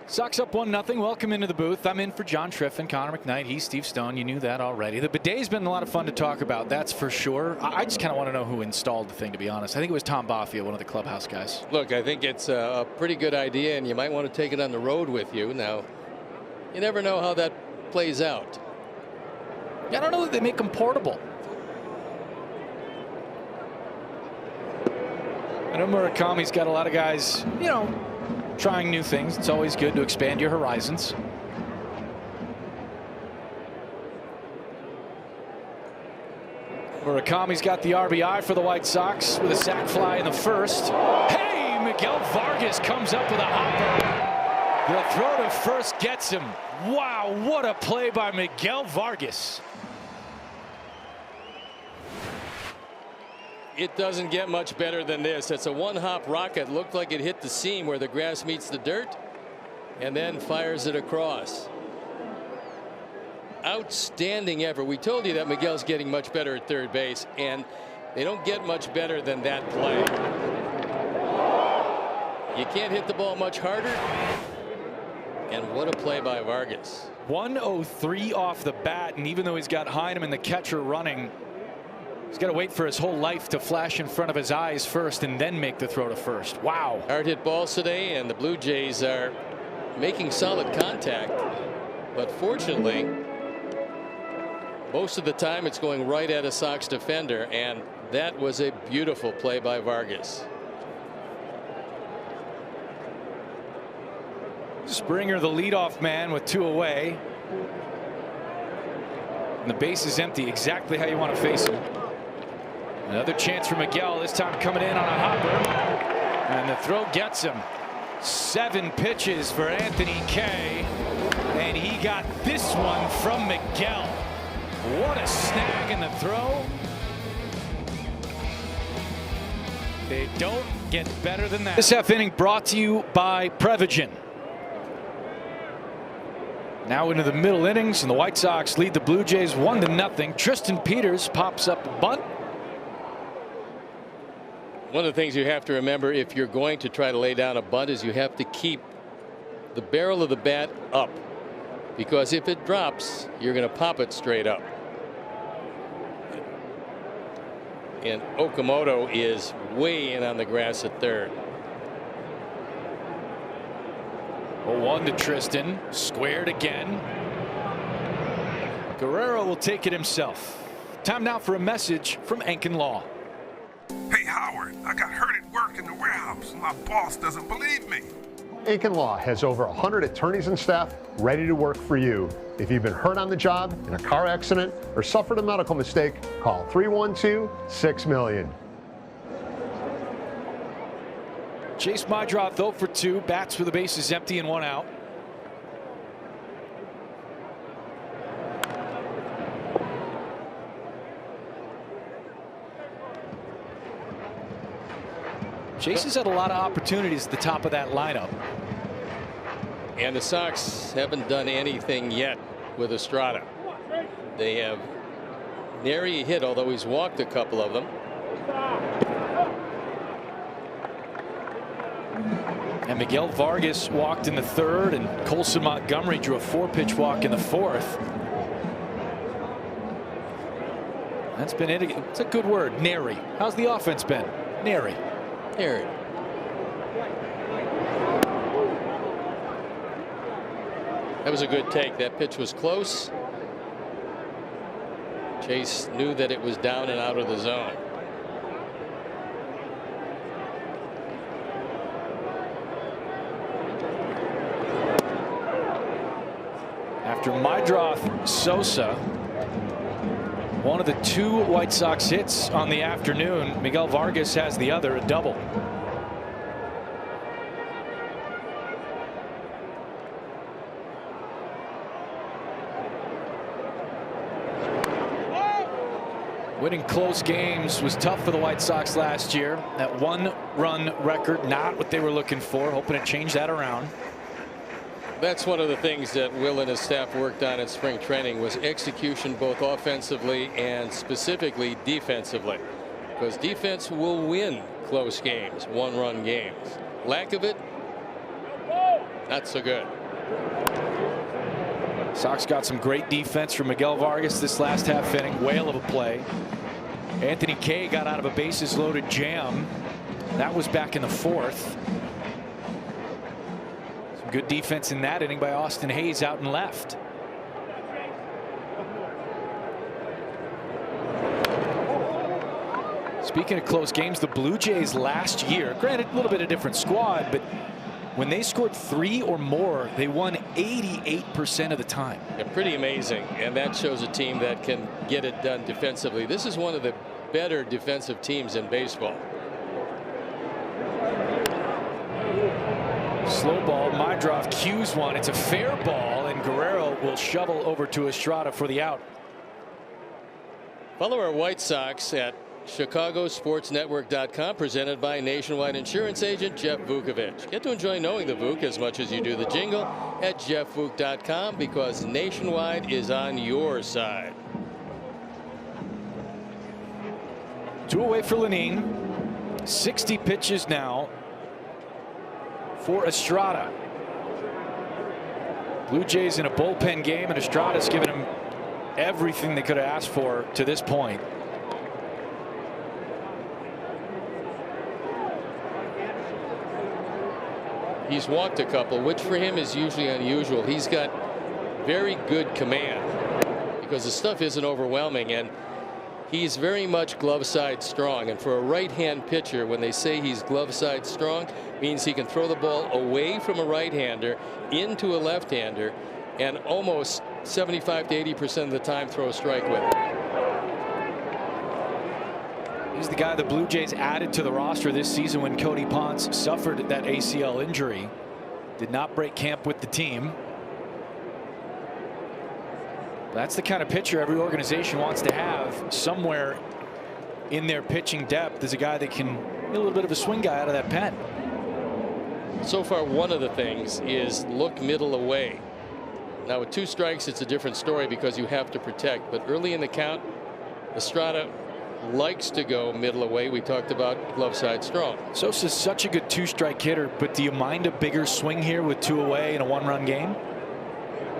Sox up 1-0. Welcome into the booth. I'm in for John Triffin, Connor McKnight. He's Steve Stone. You knew that already. The bidet's been a lot of fun to talk about, that's for sure. I just kind of want to know who installed the thing, to be honest. I think it was Tom Baffia, one of the clubhouse guys. Look, I think it's a pretty good idea, and you might want to take it on the road with you. Now, you never know how that plays out. I don't know that they make them portable. I know Murakami's got a lot of guys, you know, trying new things. It's always good to expand your horizons. Murakami's got the RBI for the White Sox with a sac fly in the first. Hey, Miguel Vargas comes up with a hopper. The throw to first gets him. Wow, what a play by Miguel Vargas. It doesn't get much better than this. It's a one-hop rocket. Looked like it hit the seam where the grass meets the dirt, and then fires it across. Outstanding effort. We told you that Miguel's getting much better at third base, and they don't get much better than that play. You can't hit the ball much harder. And what a play by Vargas. 103 off the bat, and even though he's got Heineman, the catcher, running, he's got to wait for his whole life to flash in front of his eyes first and then make the throw to first. Wow. Hard hit balls today, and the Blue Jays are making solid contact. But fortunately, most of the time it's going right at a Sox defender, and that was a beautiful play by Vargas. Springer, the leadoff man, with 2 away. And the base is empty, exactly how you want to face him. Another chance for Miguel, this time coming in on a hopper. And the throw gets him. 7 pitches for Anthony Kay. And he got this one from Miguel. What a snag in the throw. They don't get better than that. This half inning brought to you by Prevagen. Now into the middle innings, and the White Sox lead the Blue Jays 1-0. Tristan Peters pops up a bunt. One of the things you have to remember if you're going to try to lay down a bunt is you have to keep the barrel of the bat up, because if it drops, you're going to pop it straight up. And Okamoto is way in on the grass at third. 0-1 to Tristan, squared again. Guerrero will take it himself. Time now for a message from Enkin Law. Hey Howard, I got hurt at work in the warehouse. My boss doesn't believe me. Enkin Law has over 100 attorneys and staff ready to work for you. If you've been hurt on the job, in a car accident, or suffered a medical mistake, call 312-6-million. Chase Meidroth 0 for 2, bats with the bases empty and 1 out. Chase has had a lot of opportunities at the top of that lineup. And the Sox haven't done anything yet with Estrada. They have nary hit, although he's walked a couple of them. And Miguel Vargas walked in the third, and Colson Montgomery drew a 4-pitch walk in the fourth. That's been it. It's a good word, nary. How's the offense been? Nary. Nary. That was a good take. That pitch was close. Chase knew that it was down and out of the zone. After Meidroth, Sosa, one of the 2 White Sox hits on the afternoon. Miguel Vargas has the other, a double. Winning close games was tough for the White Sox last year. That 1-run record, not what they were looking for, hoping to change that around. That's one of the things that Will and his staff worked on in spring training, was execution, both offensively and specifically defensively, because defense will win close games, 1-run games. Lack of it, not so good. Sox got some great defense from Miguel Vargas this last half inning. Whale of a play. Anthony Kay got out of a bases loaded jam. That was back in the fourth. Some good defense in that inning by Austin Hayes out and left. Speaking of close games, the Blue Jays last year, granted a little bit of different squad, but when they scored 3 or more, they won 88% of the time. Yeah, pretty amazing, and that shows a team that can get it done defensively. This is one of the better defensive teams in baseball. Slow ball, Meidroth cues one. It's a fair ball, and Guerrero will shovel over to Estrada for the out. Follow our White Sox at ChicagoSportsNetwork.com, presented by Nationwide Insurance Agent Jeff Vukovich. Get to enjoy knowing the Vuk as much as you do the jingle at JeffVuk.com, because Nationwide is on your side. 2 away for Lenine. 60 pitches now for Estrada. Blue Jays in a bullpen game, and Estrada's given him everything they could have asked for to this point. He's walked a couple, which for him is usually unusual. He's got very good command because the stuff isn't overwhelming, and he's very much glove side strong. And for a right-hand pitcher, when they say he's glove side strong, means he can throw the ball away from a right-hander into a left-hander, and almost 75 to 80% of the time throw a strike with it. He's the guy the Blue Jays added to the roster this season when Cody Ponce suffered that ACL injury. Did not break camp with the team. That's the kind of pitcher every organization wants to have somewhere in their pitching depth, is a guy that can get a little bit of a swing guy out of that pen. So far, one of the things is look middle away. Now with 2 strikes, it's a different story because you have to protect, but early in the count, Estrada likes to go middle away. We talked about glove side strong. Sosa's such a good two-strike hitter, but do you mind a bigger swing here with 2 away in a 1-run game?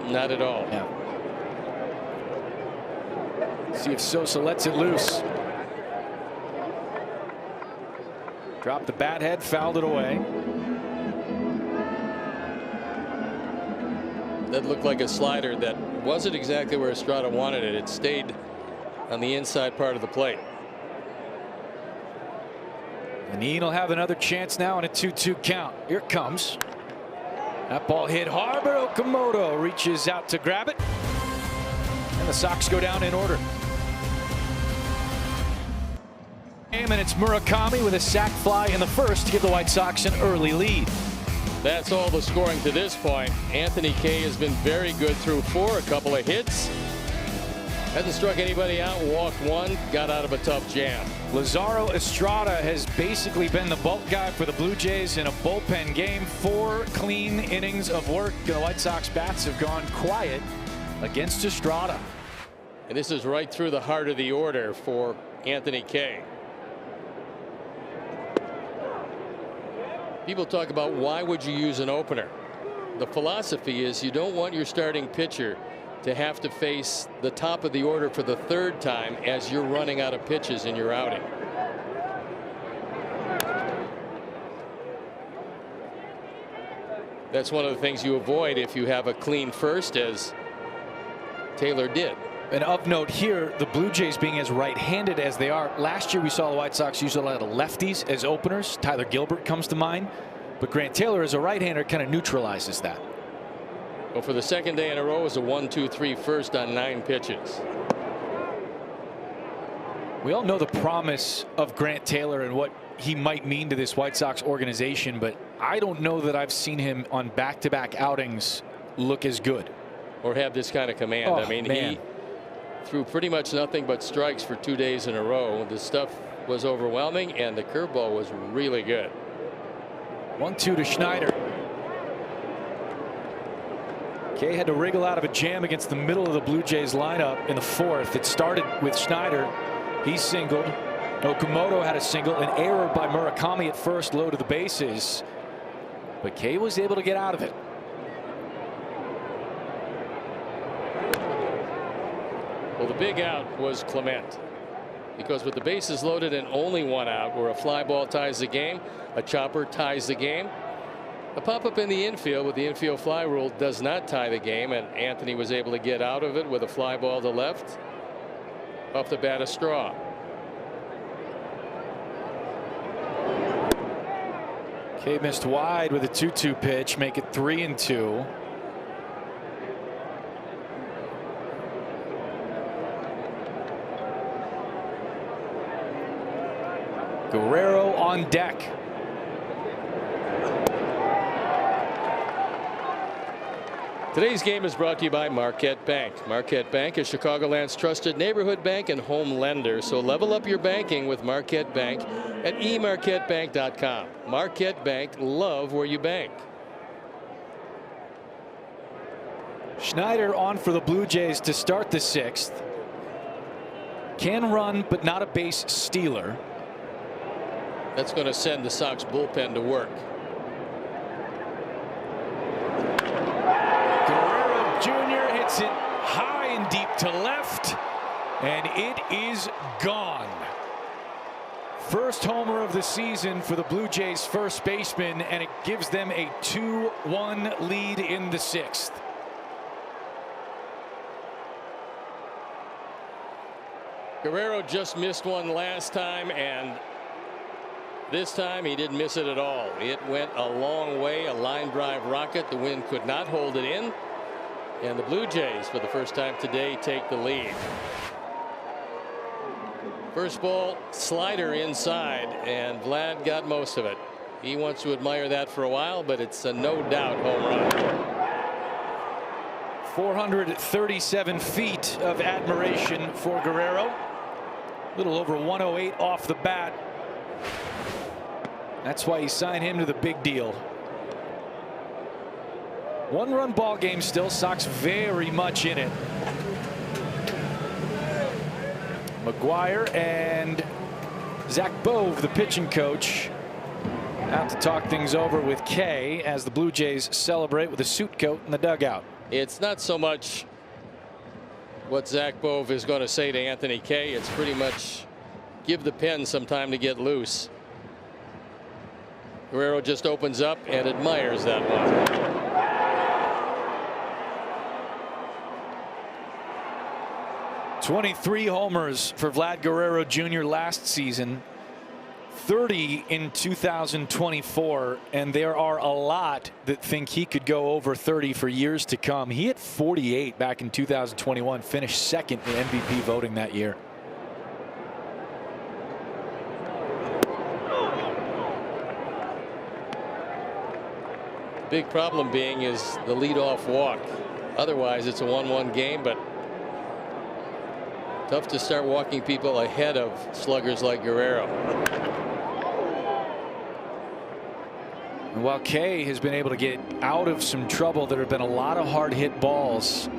Not at all. Yeah. See if Sosa lets it loose. Dropped the bat head, fouled it away. That looked like a slider that wasn't exactly where Estrada wanted it. It stayed on the inside part of the plate. And Ian will have another chance now on a 2-2 count. Here it comes. That ball hit hard, but Okamoto reaches out to grab it. And the Sox go down in order. And it's Murakami with a sac fly in the first to give the White Sox an early lead. That's all the scoring to this point. Anthony Kay has been very good through 4, a couple of hits. Hasn't struck anybody out, walked 1, got out of a tough jam. Lazaro Estrada has basically been the bulk guy for the Blue Jays in a bullpen game. 4 clean innings of work. The White Sox bats have gone quiet against Estrada. And this is right through the heart of the order for Anthony Kay. People talk about why would you use an opener. The philosophy is you don't want your starting pitcher to have to face the top of the order for the 3rd time as you're running out of pitches in your outing. That's one of the things you avoid if you have a clean first, as Taylor did. And of note here, the Blue Jays being as right-handed as they are. Last year we saw the White Sox use a lot of lefties as openers. Tyler Gilbert comes to mind. But Grant Taylor as a right-hander kind of neutralizes that. Well, for the 2nd day in a row, it was a 1-2-3 first on 9 pitches. We all know the promise of Grant Taylor and what he might mean to this White Sox organization, but I don't know that I've seen him on back-to-back outings look as good. Or have this kind of command. I mean, man. He threw pretty much nothing but strikes for 2 days in a row. The stuff was overwhelming, and the curveball was really good. 1-2 to Schneider. Kay had to wriggle out of a jam against the middle of the Blue Jays lineup in the 4th. It started with Schneider. He singled. Okamoto had a single. An error by Murakami at first, low to the bases. But Kay was able to get out of it. Well, the big out was Clement, because with the bases loaded and only 1 out, where a fly ball ties the game, a chopper ties the game, a pop-up in the infield with the infield fly rule does not tie the game, and Anthony was able to get out of it with a fly ball to left off the bat of Straw. Kay missed wide with a 2-2 pitch, make it 3-2. Guerrero on deck. Today's game is brought to you by Marquette Bank. Marquette Bank is Chicagoland's trusted neighborhood bank and home lender. So level up your banking with Marquette Bank at emarquettebank.com. Marquette Bank, love where you bank. Schneider on for the Blue Jays to start the 6th. Can run, but not a base stealer. That's going to send the Sox bullpen to work. Guerrero Jr. hits it high and deep to left, and it is gone. First homer of the season for the Blue Jays first baseman, and it gives them a 2-1 lead in the 6th. Guerrero just missed one last time, and this time he didn't miss it at all. It went a long way, a line drive rocket. The wind could not hold it in, and the Blue Jays for the first time today take the lead. First ball slider inside, and Vlad got most of it. He wants to admire that for a while, but it's a no doubt home run. 437 feet of admiration for Guerrero. A little over 108 off the bat. That's why you sign him to the big deal. 1-run ball game still. Sox very much in it. McGuire and Zach Bove, the pitching coach, out to talk things over with Kay as the Blue Jays celebrate with a suit coat in the dugout. It's not so much what Zach Bove is going to say to Anthony Kay. It's pretty much give the pen some time to get loose. Guerrero just opens up and admires that one. 23 homers for Vlad Guerrero Jr. last season, 30 in 2024, and there are a lot that think he could go over 30 for years to come. He hit 48 back in 2021, finished second in MVP voting that year. Big problem being is the leadoff walk. Otherwise it's a 1-1 game, but tough to start walking people ahead of sluggers like Guerrero. And while Kay has been able to get out of some trouble, there have been a lot of hard hit balls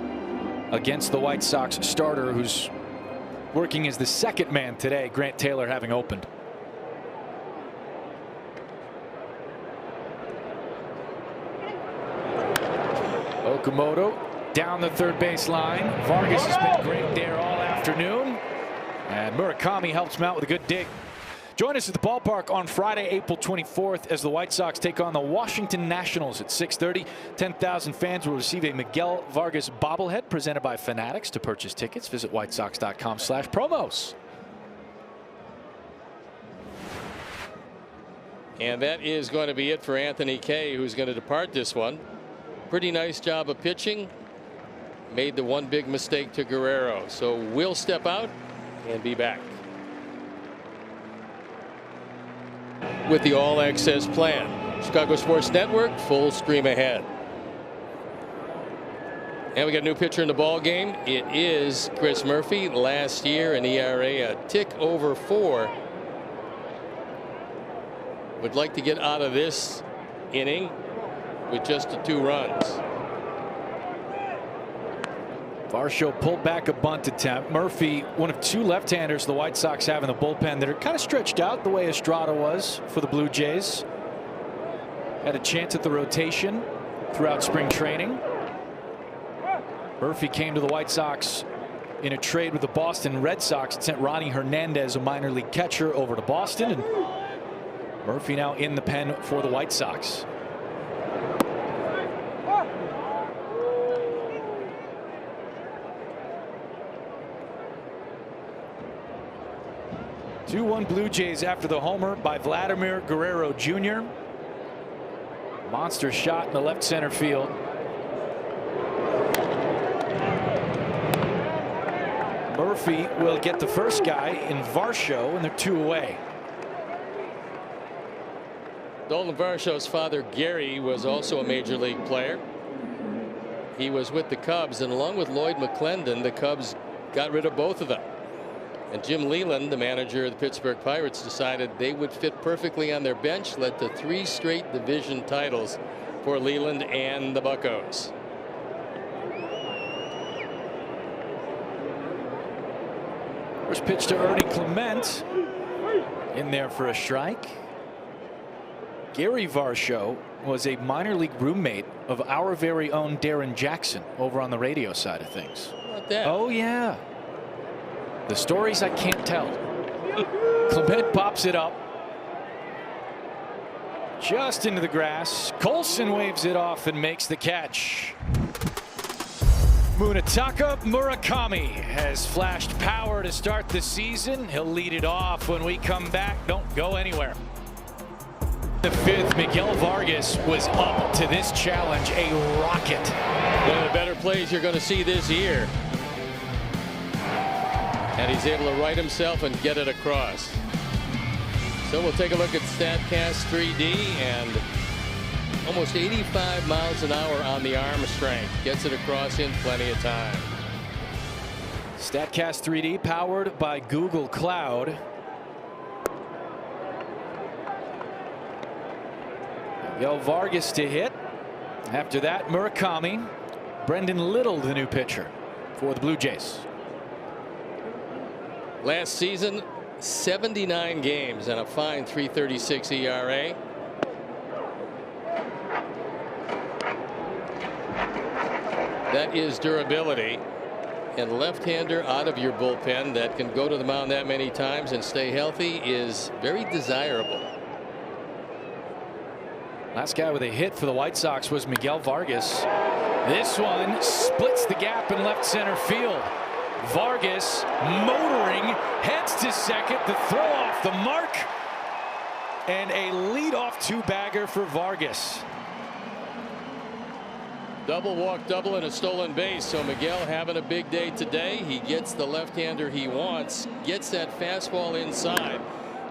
against the White Sox starter, who's working as the second man today, Grant Taylor having opened. Okamoto down the third base line. Vargas has been great there all afternoon, and Murakami helps him out with a good dig. Join us at the ballpark on Friday, April 24th, as the White Sox take on the Washington Nationals at 6:30. 10,000 fans will receive a Miguel Vargas bobblehead presented by Fanatics. To purchase tickets, visit whitesox.com/promos. And that is going to be it for Anthony Kay, who's going to depart this one. Pretty nice job of pitching. Made the one big mistake to Guerrero. So we'll step out and be back with the All Access plan. Chicago Sports Network, full stream ahead. And we got a new pitcher in the ball game. It is Chris Murphy. Last year an ERA a tick over 4. Would like to get out of this inning with just the 2 runs. Varsho pulled back a bunt attempt. Murphy, one of 2 left-handers the White Sox have in the bullpen that are kind of stretched out the way Estrada was for the Blue Jays. Had a chance at the rotation throughout spring training. Murphy came to the White Sox in a trade with the Boston Red Sox. It sent Ronnie Hernandez, a minor league catcher, over to Boston, and Murphy now in the pen for the White Sox. Two-1 Blue Jays after the homer by Vladimir Guerrero Jr. Monster shot in the left center field. Murphy will get the first guy in Varsho, and they're 2 away. Dalton Varsho's father, Gary, was also a major league player. He was with the Cubs, and along with Lloyd McClendon, the Cubs got rid of both of them. And Jim Leland, the manager of the Pittsburgh Pirates, decided they would fit perfectly on their bench. Led to 3 straight division titles for Leland and the Buccos. First pitch to Ernie Clement, in there for a strike. Gary Varsho was a minor league roommate of our very own Darren Jackson over on the radio side of things. How about that? Oh yeah. The stories I can't tell. Clement pops it up just into the grass. Colson waves it off and makes the catch. Munetaka Murakami has flashed power to start the season. He'll lead it off when we come back. Don't go anywhere. The 5th, Miguel Vargas was up to this challenge, a rocket. One of the better plays you're going to see this year. And he's able to right himself and get it across. So we'll take a look at StatCast 3D, and almost 85 miles an hour on the arm strength. Gets it across in plenty of time. StatCast 3D powered by Google Cloud. Miguel Vargas to hit. After that, Murakami. Brendan Little, the new pitcher for the Blue Jays. Last season, 79 games and a fine 3.36 ERA. That is durability. And left-hander out of your bullpen that can go to the mound that many times and stay healthy is very desirable. Last guy with a hit for the White Sox was Miguel Vargas. This one splits the gap in left center field. Vargas motoring, heads to second. The throw off the mark. And a leadoff two-bagger for Vargas. Double walk, double, and a stolen base. So Miguel having a big day today. He gets the left-hander he wants, gets that fastball inside.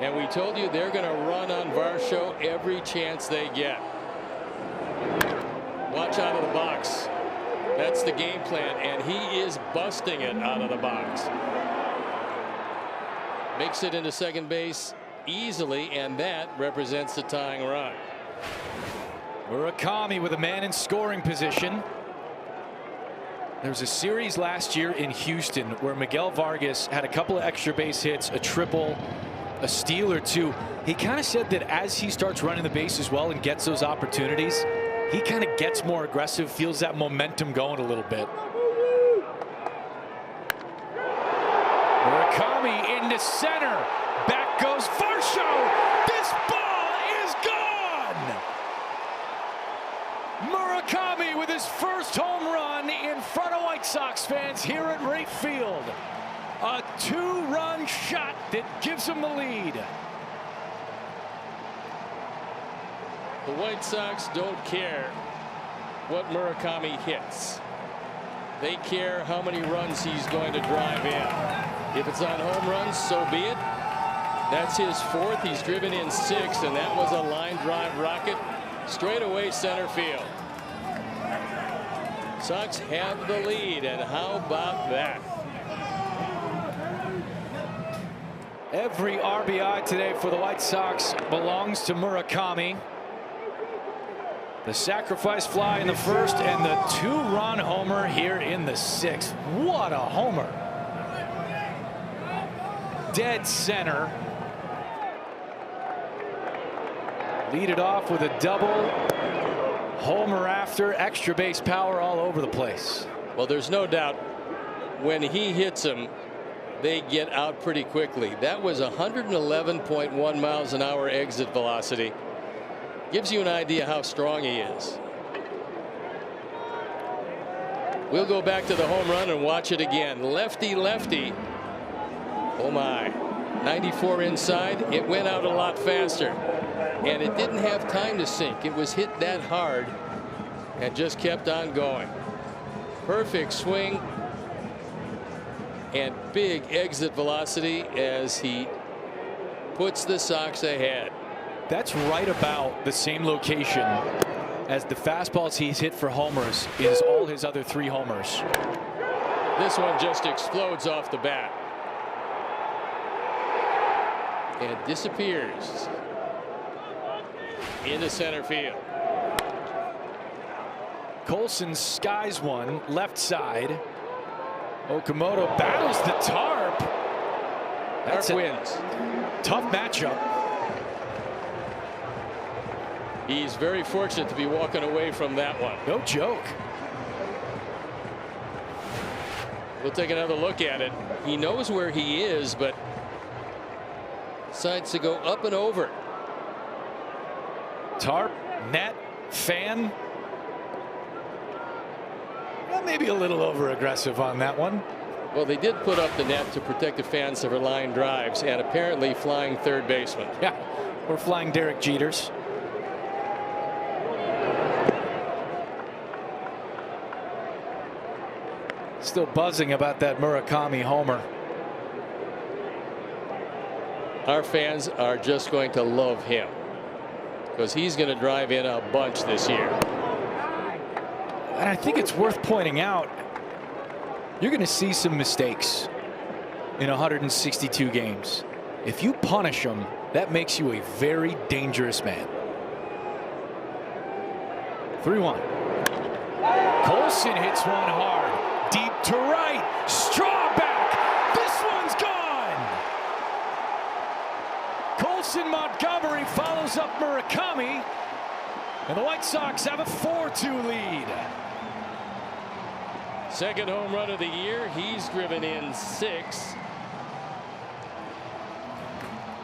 And we told you they're going to run on Varsho every chance they get. Watch out of the box. That's the game plan, and he is busting it out of the box. Makes it into second base easily, and that represents the tying run. Murakami with a man in scoring position. There was a series last year in Houston where Miguel Vargas had a couple of extra base hits, a triple, a steal or two. He kind of said that as he starts running the bases well and gets those opportunities, he kind of gets more aggressive, feels that momentum going a little bit. Murakami into center. Back goes Varsho. This ball is gone. Murakami with his first home run in front of White Sox fans here at Wright Field. A two-run shot that gives him the lead. The White Sox don't care what Murakami hits. They care how many runs he's going to drive in. If it's on home runs, so be it. That's his fourth. He's driven in 6, and that was a line drive rocket straight away center field. Sox have the lead, and how about that? Every RBI today for the White Sox belongs to Murakami. The sacrifice fly in the first and the two-run homer here in the 6th. What a homer. Dead center. Lead it off with a double. Homer after, extra base power all over the place. Well, there's no doubt when he hits them, they get out pretty quickly. That was 111.1 miles an hour exit velocity. Gives you an idea how strong he is. We'll go back to the home run and watch it again. Lefty, lefty. Oh my. 94 inside. It went out a lot faster. And it didn't have time to sink. It was hit that hard and just kept on going. Perfect swing and big exit velocity as he puts the Sox ahead. That's right about the same location as the fastballs he's hit for homers is all his other 3 homers. This one just explodes off the bat and disappears into center field. Colson skies one left side. Okamoto battles the tarp. That's wins. Tough matchup. He's very fortunate to be walking away from that one. No joke. We'll take another look at it. He knows where he is, but decides to go up and over. Tarp, net, fan. Well, maybe a little over aggressive on that one. Well, they did put up the net to protect the fans of line drives and apparently flying third baseman. Yeah, we're flying Derek Jeters. Still buzzing about that Murakami homer. Our fans are just going to love him because he's going to drive in a bunch this year. And I think it's worth pointing out, you're going to see some mistakes in 162 games. If you punish them, that makes you a very dangerous man. 3-1. Colson hits one hard. Deep to right. Straw back. This one's gone. Colson Montgomery follows up Murakami, and the White Sox have a 4-2 lead. Second home run of the year. He's driven in 6.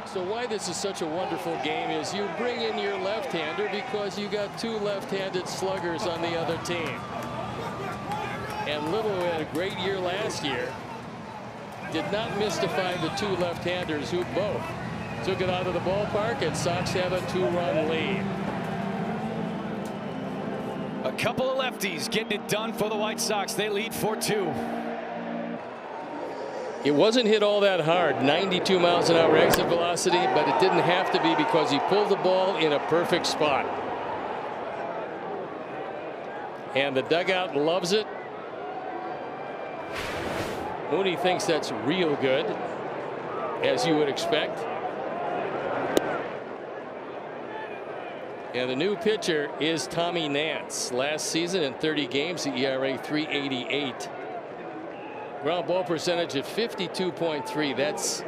So why this is such a wonderful game is you bring in your left-hander because you got 2 left-handed sluggers on the other team. And Little had a great year last year. Did not mystify the 2 left-handers who both took it out of the ballpark, and Sox have a 2-run lead. A couple of lefties getting it done for the White Sox. They lead 4-2. It wasn't hit all that hard, 92 miles an hour exit velocity, but it didn't have to be because he pulled the ball in a perfect spot. And the dugout loves it. Mooney thinks that's real good, as you would expect. And the new pitcher is Tommy Nance. Last season in 30 games, the ERA 3.88. Ground ball percentage at 52.3. That's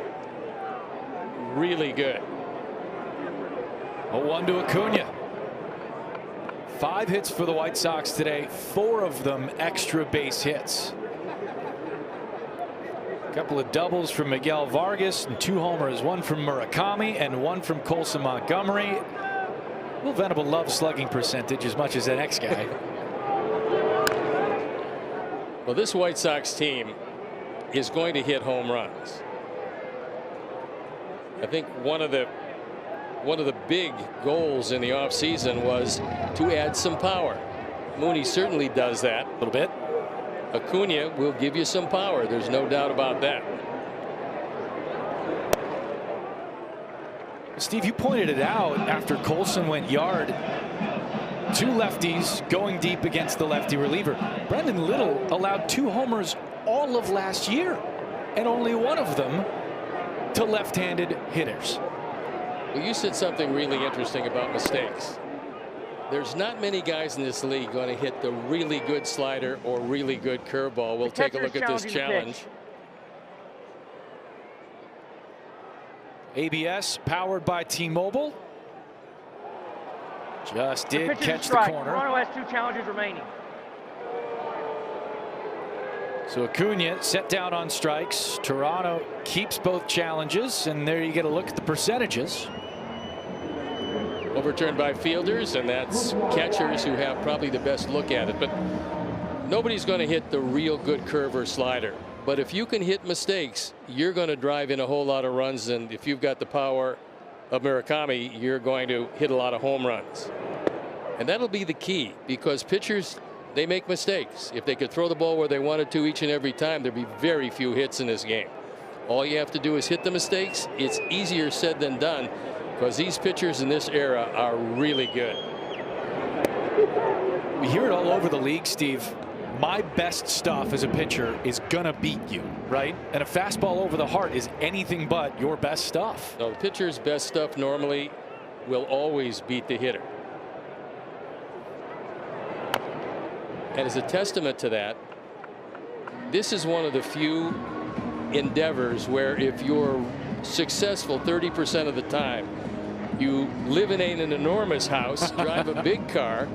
really good. 0-1 to Acuna. 5 hits for the White Sox today, 4 of them extra base hits. A couple of doubles from Miguel Vargas and 2 homers, 1 from Murakami and 1 from Colson Montgomery. Will Venable love slugging percentage as much as that next guy. Well, this White Sox team is going to hit home runs. I think one of the big goals in the offseason was to add some power. Mooney certainly does that a little bit. Acuna will give you some power. There's no doubt about that. Steve, you pointed it out after Colson went yard. 2 lefties going deep against the lefty reliever. Brendan Little allowed 2 homers all of last year, and only 1 of them to left-handed hitters. Well, you said something really interesting about mistakes. There's not many guys in this league going to hit the really good slider or really good curveball. We'll take a look at this challenge. ABS powered by T-Mobile. Just did catch the corner. Toronto has 2 challenges remaining. So Acuna set down on strikes. Toronto keeps both challenges, and there you get a look at the percentages. Overturned by fielders, and that's catchers who have probably the best look at it. But nobody's going to hit the real good curve or slider. But if you can hit mistakes, you're going to drive in a whole lot of runs. And if you've got the power of Murakami, you're going to hit a lot of home runs. And that'll be the key, because pitchers, they make mistakes. If they could throw the ball where they wanted to each and every time, there'd be very few hits in this game. All you have to do is hit the mistakes. It's easier said than done, because these pitchers in this era are really good. We hear it all over the league, Steve. My best stuff as a pitcher is gonna beat you, right? And a fastball over the heart is anything but your best stuff. No, the pitcher's best stuff normally will always beat the hitter. And as a testament to that, this is one of the few endeavors where if you're successful 30% of the time, you live in an enormous house, drive a big car,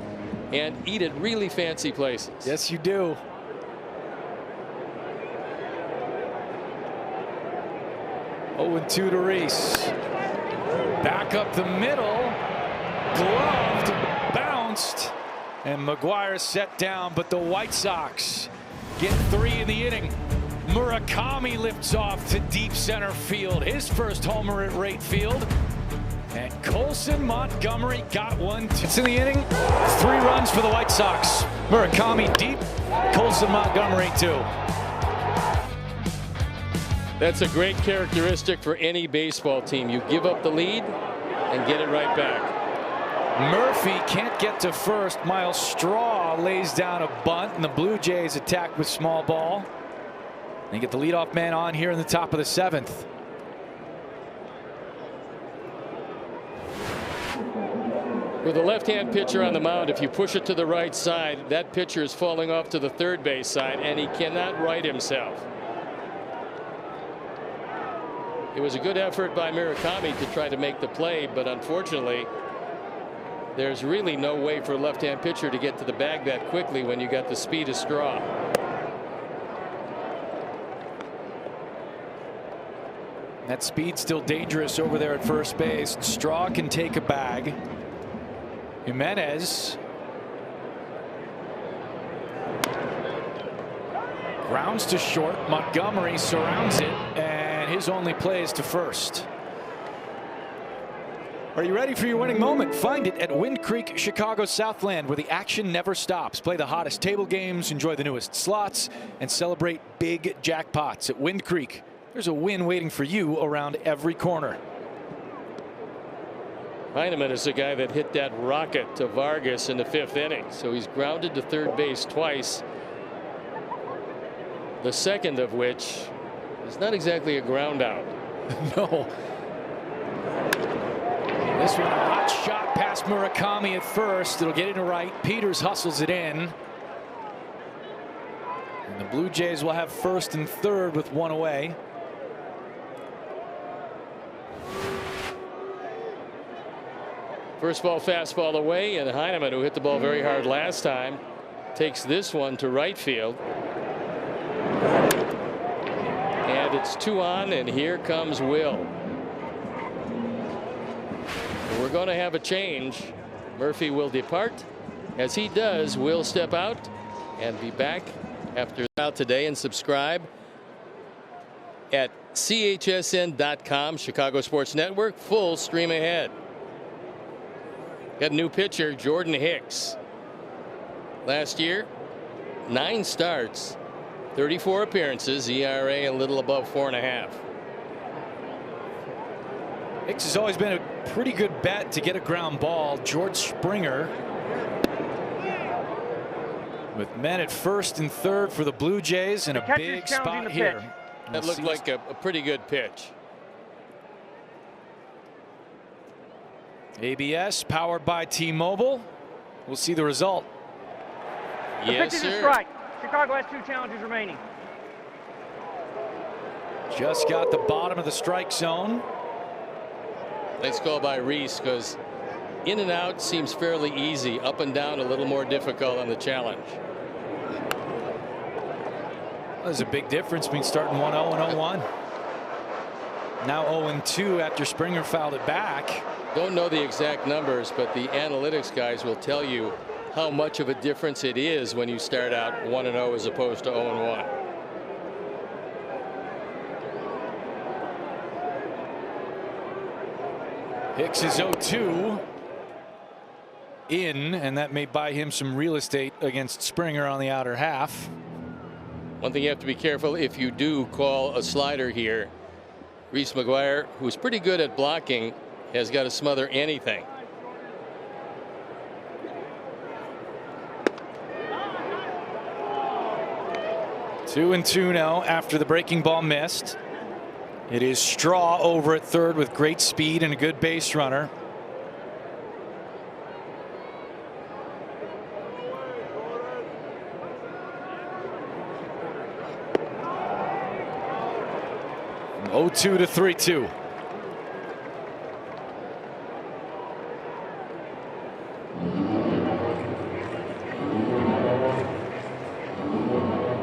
and eat at really fancy places. Yes, you do. Oh, and 2 to Reese. Back up the middle. Gloved. Bounced. And McGuire set down, but the White Sox get 3 in the inning. Murakami lifts off to deep center field. His first homer at right field. And Colson Montgomery got 1. It's in the inning. 3 runs for the White Sox. Murakami deep. Colson Montgomery 2. That's a great characteristic for any baseball team. You give up the lead and get it right back. Murphy can't get to first. Miles Straw lays down a bunt, and the Blue Jays attack with small ball. They get the leadoff man on here in the top of the 7th. With a left-hand pitcher on the mound, if you push it to the right side, that pitcher is falling off to the third base side, and he cannot right himself. It was a good effort by Murakami to try to make the play, but unfortunately, there's really no way for a left-hand pitcher to get to the bag that quickly when you got the speed of Straw. That speed still dangerous over there at first base. Straw can take a bag. Jimenez grounds to short. Montgomery surrounds it, and his only play is to first. Are you ready for your winning moment? Find it at Wind Creek, Chicago Southland, where the action never stops. Play the hottest table games, enjoy the newest slots, and celebrate big jackpots at Wind Creek. There's a win waiting for you around every corner. Heineman is the guy that hit that rocket to Vargas in the 5th inning. So he's grounded to third base twice. The second of which is not exactly a ground out. No. This one, a hot shot past Murakami at first. It'll get into right. Peters hustles it in. And the Blue Jays will have first and third with one away. First ball fastball away, and Heineman, who hit the ball very hard last time, takes this one to right field. And it's 2 on, and here comes Will. We're going to have a change. Murphy will depart. As he does, Will step out and be back after out today, and subscribe at chsn.com, Chicago Sports Network. Full stream ahead. Got a new pitcher, Jordan Hicks. Last year, 9 starts, 34 appearances, ERA a little above 4.5. Hicks has always been a pretty good bet to get a ground ball. George Springer with men at first and third for the Blue Jays, and a big spot here. That looked like a pretty good pitch. ABS powered by T-Mobile. We'll see the result. Yes, sir. Strike. Chicago has 2 challenges remaining. Just got the bottom of the strike zone. Nice call by Reese, because in and out seems fairly easy. Up and down a little more difficult on the challenge. There's a big difference between starting 1-0 and 0-1. Now 0-2 after Springer fouled it back. Don't know the exact numbers, but the analytics guys will tell you how much of a difference it is when you start out 1-0 as opposed to 0-1. Hicks is 0-2 in, and that may buy him some real estate against Springer on the outer half. One thing you have to be careful if you do call a slider here. Reese McGuire, who's pretty good at blocking, has got to smother anything. Two and two now after the breaking ball missed. It is Straw over at third with great speed and a good base runner. From 0-2 to 3-2.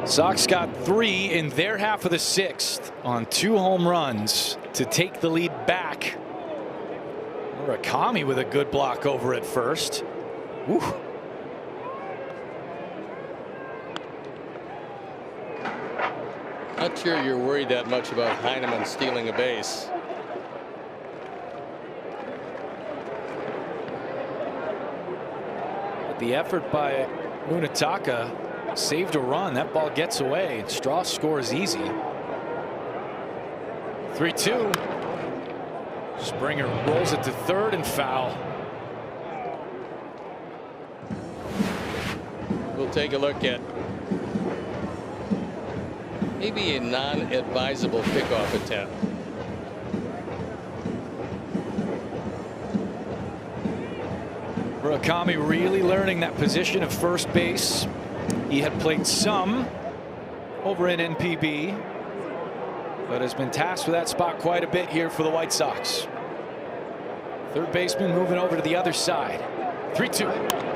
Sox got 3 in their half of the 6th on 2 home runs to take the lead back. Murakami with a good block over at first. Woo. Not sure you're worried that much about Heineman stealing a base. But the effort by Munetaka saved a run. That ball gets away. Straw scores easy. 3-2. Springer rolls it to third and foul. We'll take a look at maybe a non-advisable pickoff attempt. Murakami really learning that position of first base. He had played some over in NPB. but has been tasked with that spot quite a bit here for the White Sox. Third baseman moving over to the other side. 3-2.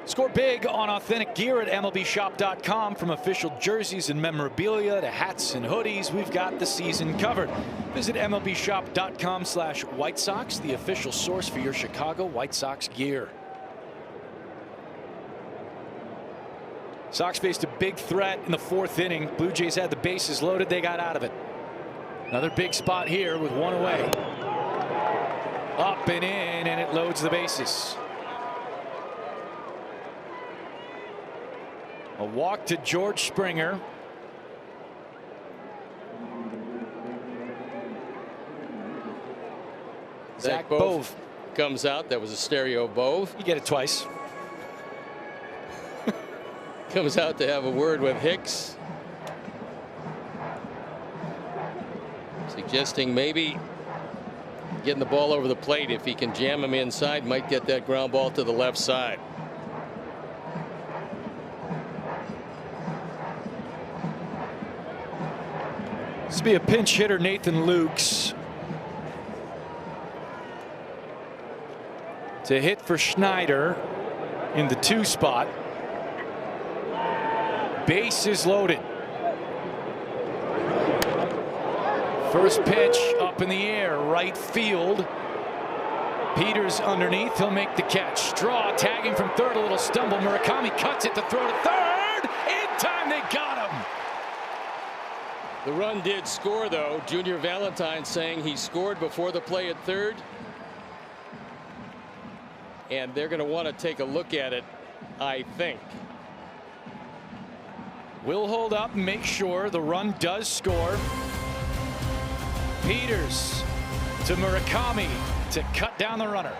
Score big on authentic gear at MLBshop.com. From official jerseys and memorabilia to hats and hoodies, we've got the season covered. Visit MLBshop.com/White Sox, the official source for your Chicago White Sox gear. Sox faced a big threat in the fourth inning. Blue Jays had the bases loaded. They got out of it. Another big spot here with one away. Up and in, and it loads the bases. A walk to George Springer. Zach Bove comes out. That was a stereo Bove. You get it twice. Comes out to have a word with Hicks, suggesting maybe getting the ball over the plate. If he can jam him inside, might get that ground ball to the left side. This will be a pinch hitter, Nathan Lukes, to hit for Schneider in the 2 spot. Bases loaded. First pitch up in the air, right field. Peters underneath. He'll make the catch. Straw tagging from third. A little stumble. Murakami cuts it to throw to third. In time, they got him. The run did score, though. Junior Valentine saying he scored before the play at third. And they're going to want to take a look at it, I think. We'll hold up and make sure the run does score. Peters to Murakami to cut down the runner.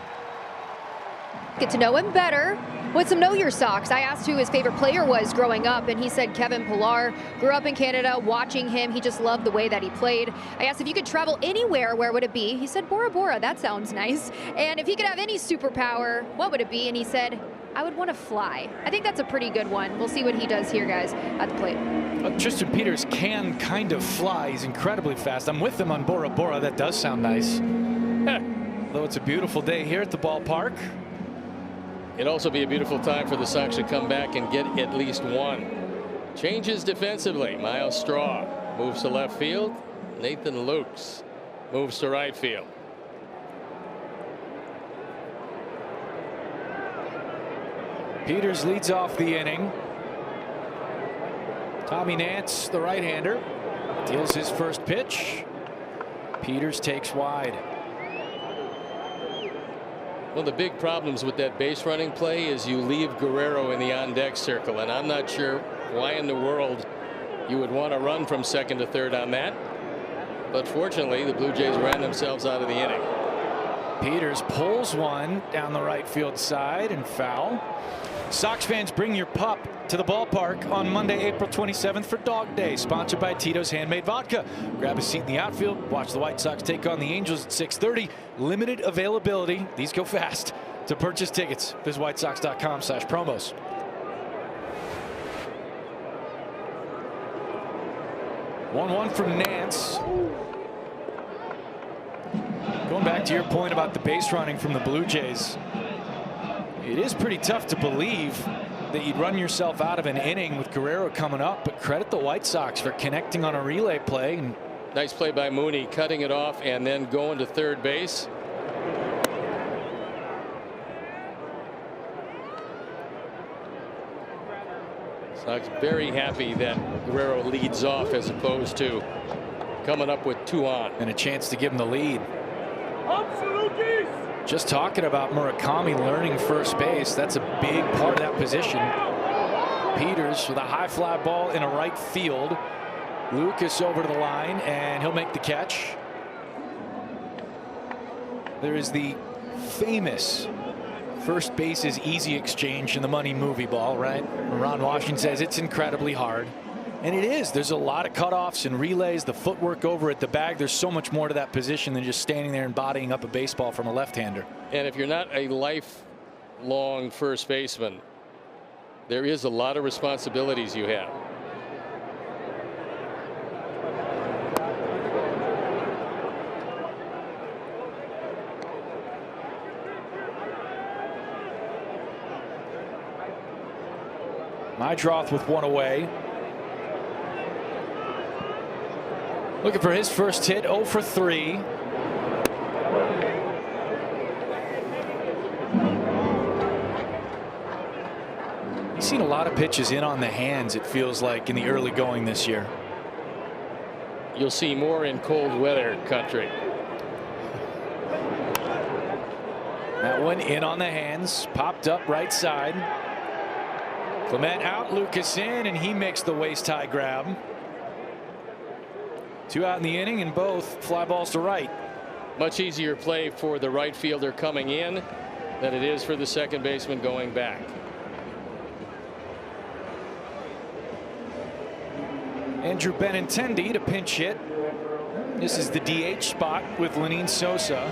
Get to know him better with some Know Your Sox. I asked who his favorite player was growing up, and he said Kevin Pillar. Grew up in Canada, watching him. He just loved the way that he played. I asked if you could travel anywhere, where would it be? He said Bora Bora. That sounds nice. And if he could have any superpower, what would it be? And he said, I would want to fly. I think that's a pretty good one. We'll see what he does here, guys, at the plate. Tristan Peters can kind of fly. He's incredibly fast. I'm with him on Bora Bora. That does sound nice. Though it's a beautiful day here at the ballpark. It'd also be a beautiful time for the Sox to come back and get at least one. Changes defensively. Miles Straw moves to left field. Nathan Lukes moves to right field. Peters leads off the inning. Tommy Nance, the right-hander, deals his first pitch. Peters takes wide. One of the big problems with that base running play is you leave Guerrero in the on-deck circle, and I'm not sure why in the world you would want to run from second to third on that. But fortunately, the Blue Jays ran themselves out of the inning. Peters pulls one down the right field side and foul. Sox fans, bring your pup to the ballpark on Monday, April 27th for Dog Day, sponsored by Tito's Handmade Vodka. Grab a seat in the outfield, watch the White Sox take on the Angels at 6:30. Limited availability. These go fast. To purchase tickets, visit whitesox.com/promos. One from Nance. Going back to your point about the base running from the Blue Jays, it is pretty tough to believe that you'd run yourself out of an inning with Guerrero coming up, but credit the White Sox for connecting on a relay play. And nice play by Mooney, cutting it off and then going to third base. Sox very happy that Guerrero leads off as opposed to coming up with 2 on. And a chance to give him the lead. Just talking about Murakami learning first base. That's a big part of that position. Peters with a high fly ball in a right field. Lucas over to the line, and he'll make the catch. There is the famous first base is easy exchange in the Money movie ball, right? Ron Washington says it's incredibly hard. And it is. There's a lot of cutoffs and relays, the footwork over at the bag. There's so much more to that position than just standing there and bodying up a baseball from a left-hander. And if you're not a lifelong first baseman, there is a lot of responsibilities you have. Mydroth with one away. Looking for his first hit, 0 for 3. He's seen a lot of pitches in on the hands, it feels like, in the early going this year. You'll see more in cold weather country. That one in on the hands, popped up right side. Clement out, Lucas in, and he makes the waist high grab. 2 out in the inning, and both fly balls to right. Much easier play for the right fielder coming in than it is for the second baseman going back. Andrew Benintendi to pinch hit. This is the DH spot with Lenyn Sosa.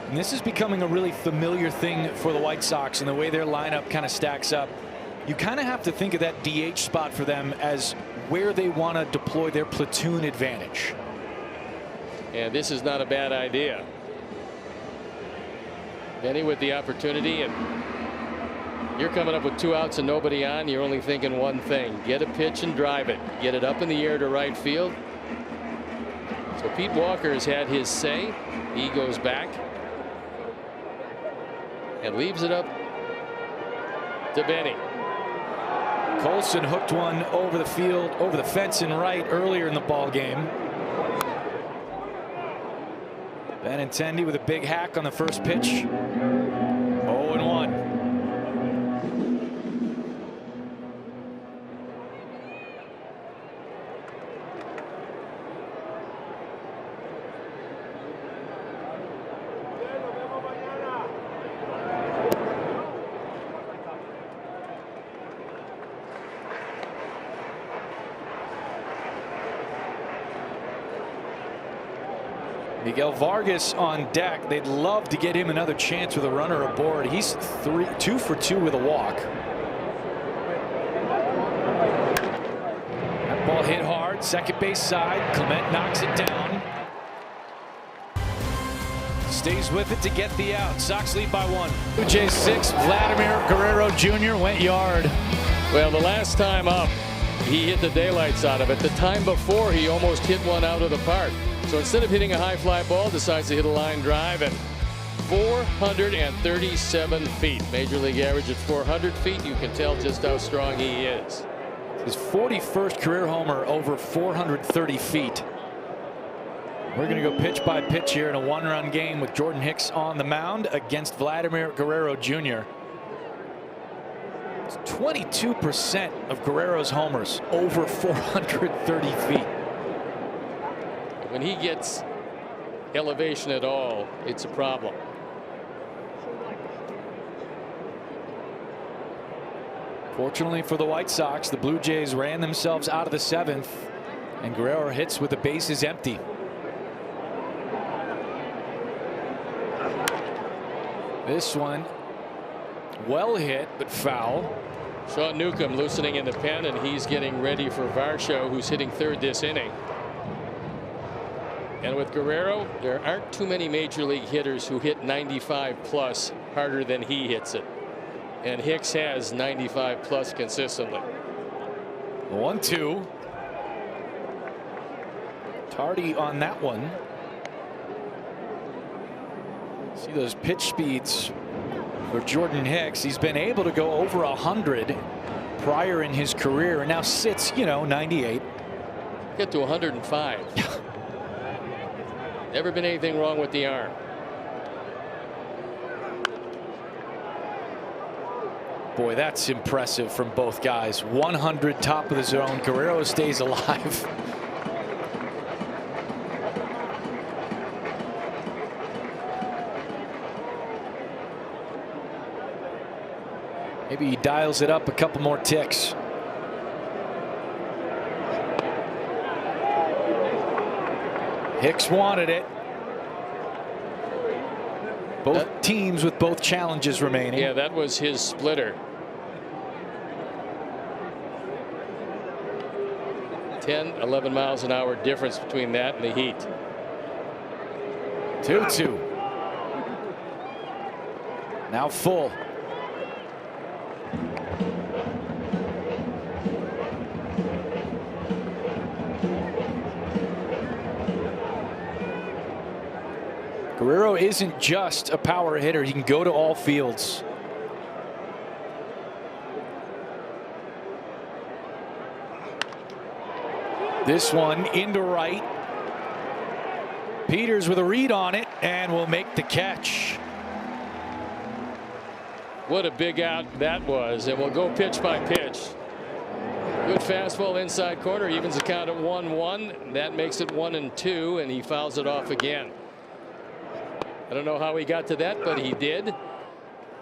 And this is becoming a really familiar thing for the White Sox, and the way their lineup kind of stacks up. You kind of have to think of that DH spot for them as where they want to deploy their platoon advantage. And this is not a bad idea. Benny with the opportunity, and you're coming up with 2 outs and nobody on. You're only thinking one thing: get a pitch and drive it, get it up in the air to right field. So Pete Walker has had his say. He goes back and leaves it up to Benny. Colson hooked one over the field, over the fence and right earlier in the ball game. Benintendi with a big hack on the first pitch. 0-1. Miguel Vargas on deck. They'd love to get him another chance with a runner aboard. He's 2 for 2 with a walk. That ball hit hard, second base side. Clement knocks it down. Stays with it to get the out. Sox lead by 1. Blue Jays 6. Vladimir Guerrero Jr. went yard. Well, the last time up, he hit the daylights out of it. The time before, he almost hit one out of the park. So instead of hitting a high fly ball, decides to hit a line drive, and 437 feet. Major league average at 400 feet. You can tell just how strong he is. His 41st career homer over 430 feet. We're going to go pitch by pitch here in a 1-run game with Jordan Hicks on the mound against Vladimir Guerrero Jr. It's 22% of Guerrero's homers over 430 feet. When he gets elevation at all, it's a problem. Fortunately for the White Sox, the Blue Jays ran themselves out of the 7th, and Guerrero hits with the bases empty. This one well hit, but foul. Sean Newcomb loosening in the pen, and he's getting ready for Varsho, who's hitting third this inning. And with Guerrero, there aren't too many major league hitters who hit 95 plus harder than he hits it. And Hicks has 95 plus consistently. 1-2. Tardy on that one. See those pitch speeds for Jordan Hicks. He's been able to go over 100 prior in his career, and now sits, 98. Get to 105. Never been anything wrong with the arm. Boy, that's impressive from both guys. 100 top of the zone. Guerrero stays alive. Maybe he dials it up a couple more ticks. Hicks wanted it. Both teams with both challenges remaining. Yeah, that was his splitter. 10, 11 miles an hour difference between that and the heat. 2-2. Now full. Guerrero isn't just a power hitter. He can go to all fields. This one into right. Peters with a read on it and will make the catch. What a big out that was, and we'll go pitch by pitch. Good fastball inside corner, evens the count at 1-1. That makes it 1-2, and he fouls it off again. I don't know how he got to that, but he did.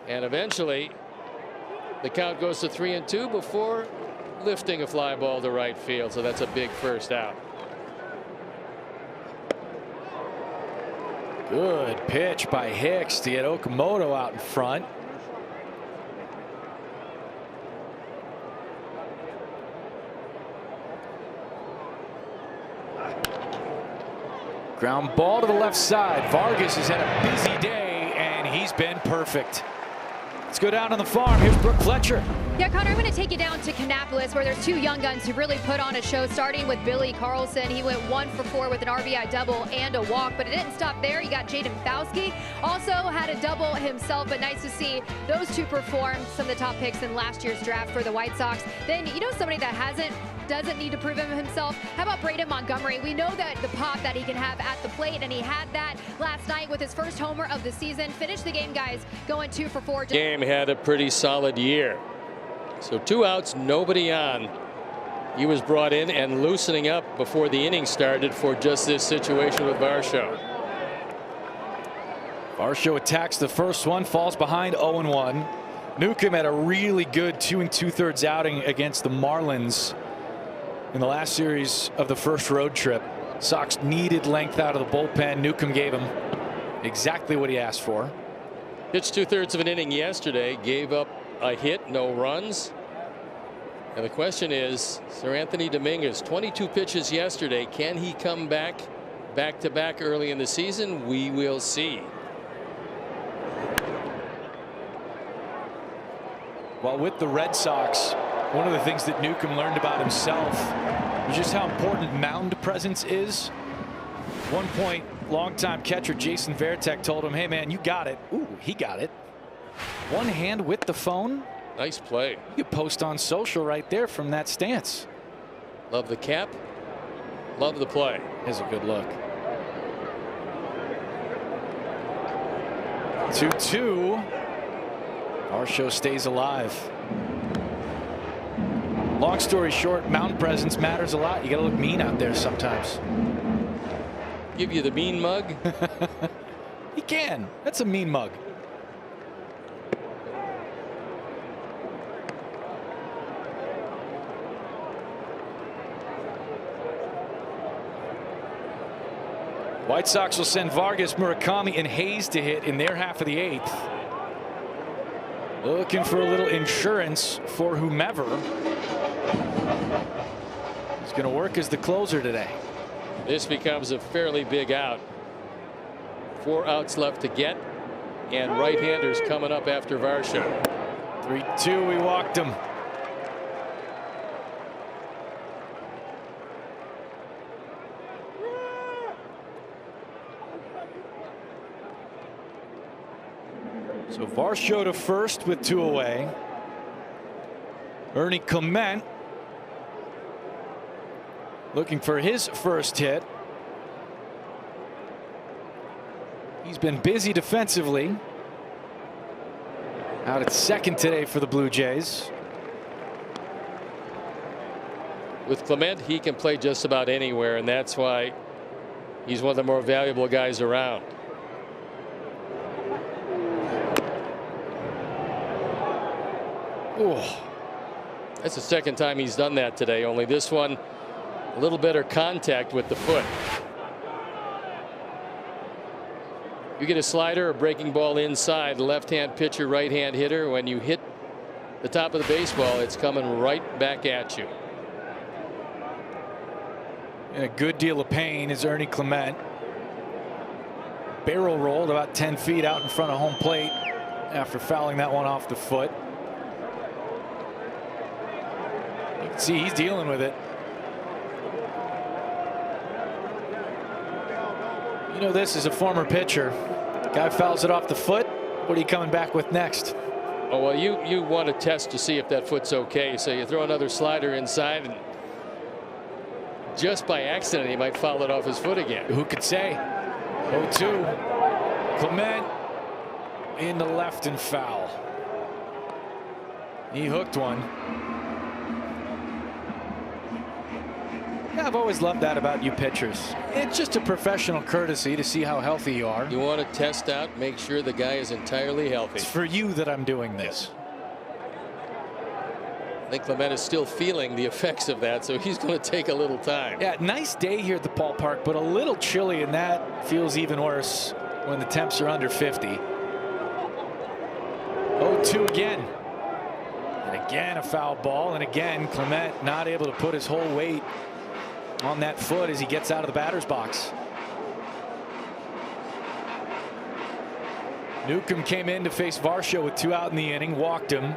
And eventually the count goes to 3-2 before lifting a fly ball to right field. So that's a big first out. Good pitch by Hicks to get Okamoto out in front. Ground ball to the left side. Vargas has had a busy day and he's been perfect. Let's go down on the farm. Here's Brooke Fletcher. Yeah, Connor, I'm going to take you down to Kannapolis, where there's two young guns who really put on a show, starting with Billy Carlson. He went 1 for 4 with an RBI double and a walk, but it didn't stop there. You got Jaden Fauske, also had a double himself, but nice to see those two perform. Some of the top picks in last year's draft for the White Sox. Then, you know, somebody that doesn't need to prove himself. How about Braden Montgomery? We know that the pop that he can have at the plate, and he had that last night with his first homer of the season. Finished the game, guys, going 2 for 4. Game had a pretty solid year. So 2 outs, nobody on. He was brought in and loosening up before the inning started for just this situation with Varsho. Varsho attacks the first one, falls behind 0-1. Newcomb had a really good 2 2/3 outing against the Marlins in the last series of the first road trip. Sox needed length out of the bullpen. Newcomb gave him exactly what he asked for. Pitched 2/3 of an inning yesterday, gave up a hit, no runs. And the question is, Sir Anthony Dominguez, 22 pitches yesterday. Can he come back to back early in the season? We will see. Well, with the Red Sox, one of the things that Newcomb learned about himself was just how important mound presence is. At one point, longtime catcher Jason Varitek told him, hey man, you got it. Ooh, he got it. One hand with the phone. Nice play. You post on social right there from that stance. Love the cap. Love the play. Is a good look. 2-2. Varsho stays alive. Long story short, mound presence matters a lot. You got to look mean out there sometimes. Give you the mean mug. He can. That's a mean mug. White Sox will send Vargas, Murakami, and Hayes to hit in their half of the 8th. Looking for a little insurance for whomever is going to work as the closer today. This becomes a fairly big out. 4 outs left to get, and right-handers coming up after Varsho. 3-2. We walked him. So Varsho to first with 2 away. Ernie Clement looking for his first hit. He's been busy defensively. Out at second today for the Blue Jays. With Clement, he can play just about anywhere, and that's why he's one of the more valuable guys around. Ooh. That's the second time he's done that today, only this one a little better contact with the foot. You get a slider or breaking ball inside, left-hand pitcher, right-hand hitter. When you hit the top of the baseball, it's coming right back at you. In a good deal of pain is Ernie Clement. Barrel rolled about 10 feet out in front of home plate after fouling that one off the foot. You can see he's dealing with it. You know this is a former pitcher. Guy fouls it off the foot. What are you coming back with next? Oh, well, you want to test to see if that foot's okay. So you throw another slider inside, and just by accident, he might foul it off his foot again. Who could say? 0-2. Clement in the left and foul. He hooked one. Yeah, I've always loved that about you pitchers. It's just a professional courtesy to see how healthy you are. You want to test out, make sure the guy is entirely healthy. It's for you that I'm doing this. I think Clement is still feeling the effects of that, so he's going to take a little time. Yeah, nice day here at the ballpark, but a little chilly, and that feels even worse when the temps are under 50. 0-2 again. And again a foul ball, and again Clement not able to put his whole weight on that foot as he gets out of the batter's box. Newcomb came in to face Varsho with 2 out in the inning, walked him.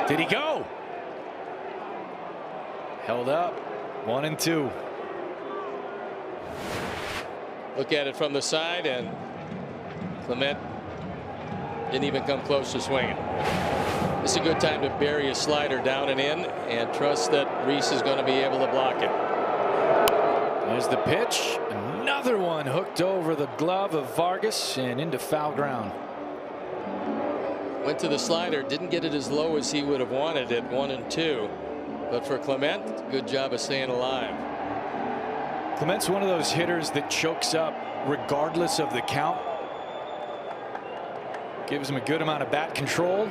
Did he go? Held up. 1-2. Look at it from the side, and Clement didn't even come close to swinging. This is a good time to bury a slider down and in and trust that Reese is going to be able to block it. There's the pitch. Another one hooked over the glove of Vargas and into foul ground. Went to the slider, didn't get it as low as he would have wanted at 1-2. But for Clement, good job of staying alive. Clement's one of those hitters that chokes up regardless of the count. Gives him a good amount of bat control.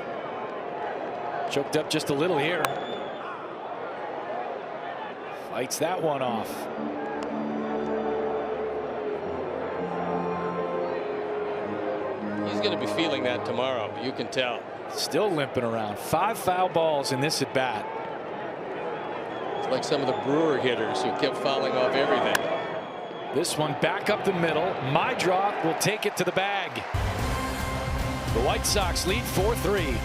Choked up just a little here. Fights that one off. He's going to be feeling that tomorrow. You can tell. Still limping around. 5 foul balls in this at bat. It's like some of the Brewer hitters who kept fouling off everything. This one back up the middle. My drop will take it to the bag. The White Sox lead 4-3.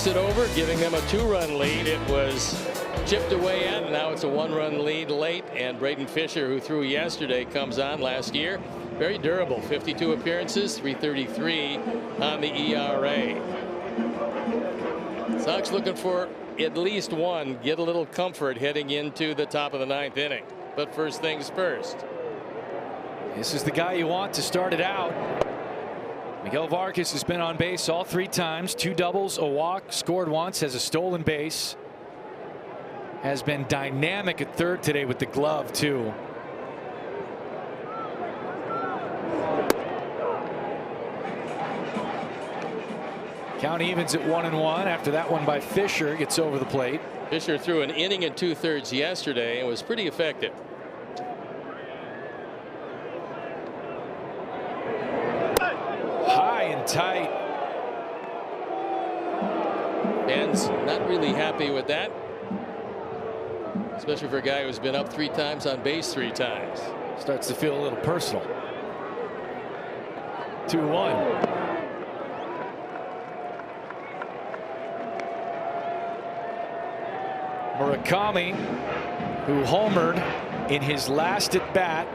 It over, giving them a 2-run lead. It was chipped away at, and now it's a 1-run lead late. And Braden Fisher, who threw yesterday, comes on last year. Very durable. 52 appearances, 3.33 on the ERA. Sox looking for at least one. Get a little comfort heading into the top of the 9th inning. But first things first. This is the guy you want to start it out. Miguel Vargas has been on base all 3 times. 2 doubles, a walk, scored once, has a stolen base. Has been dynamic at third today with the glove too. Count evens at 1-1 after that one by Fisher gets over the plate. Fisher threw an inning and 2/3 yesterday and was pretty effective. High and tight. Fans not really happy with that, especially for a guy who's been up 3 times on base 3 times. Starts to feel a little personal. 2-1. Murakami, who homered in his last at bat,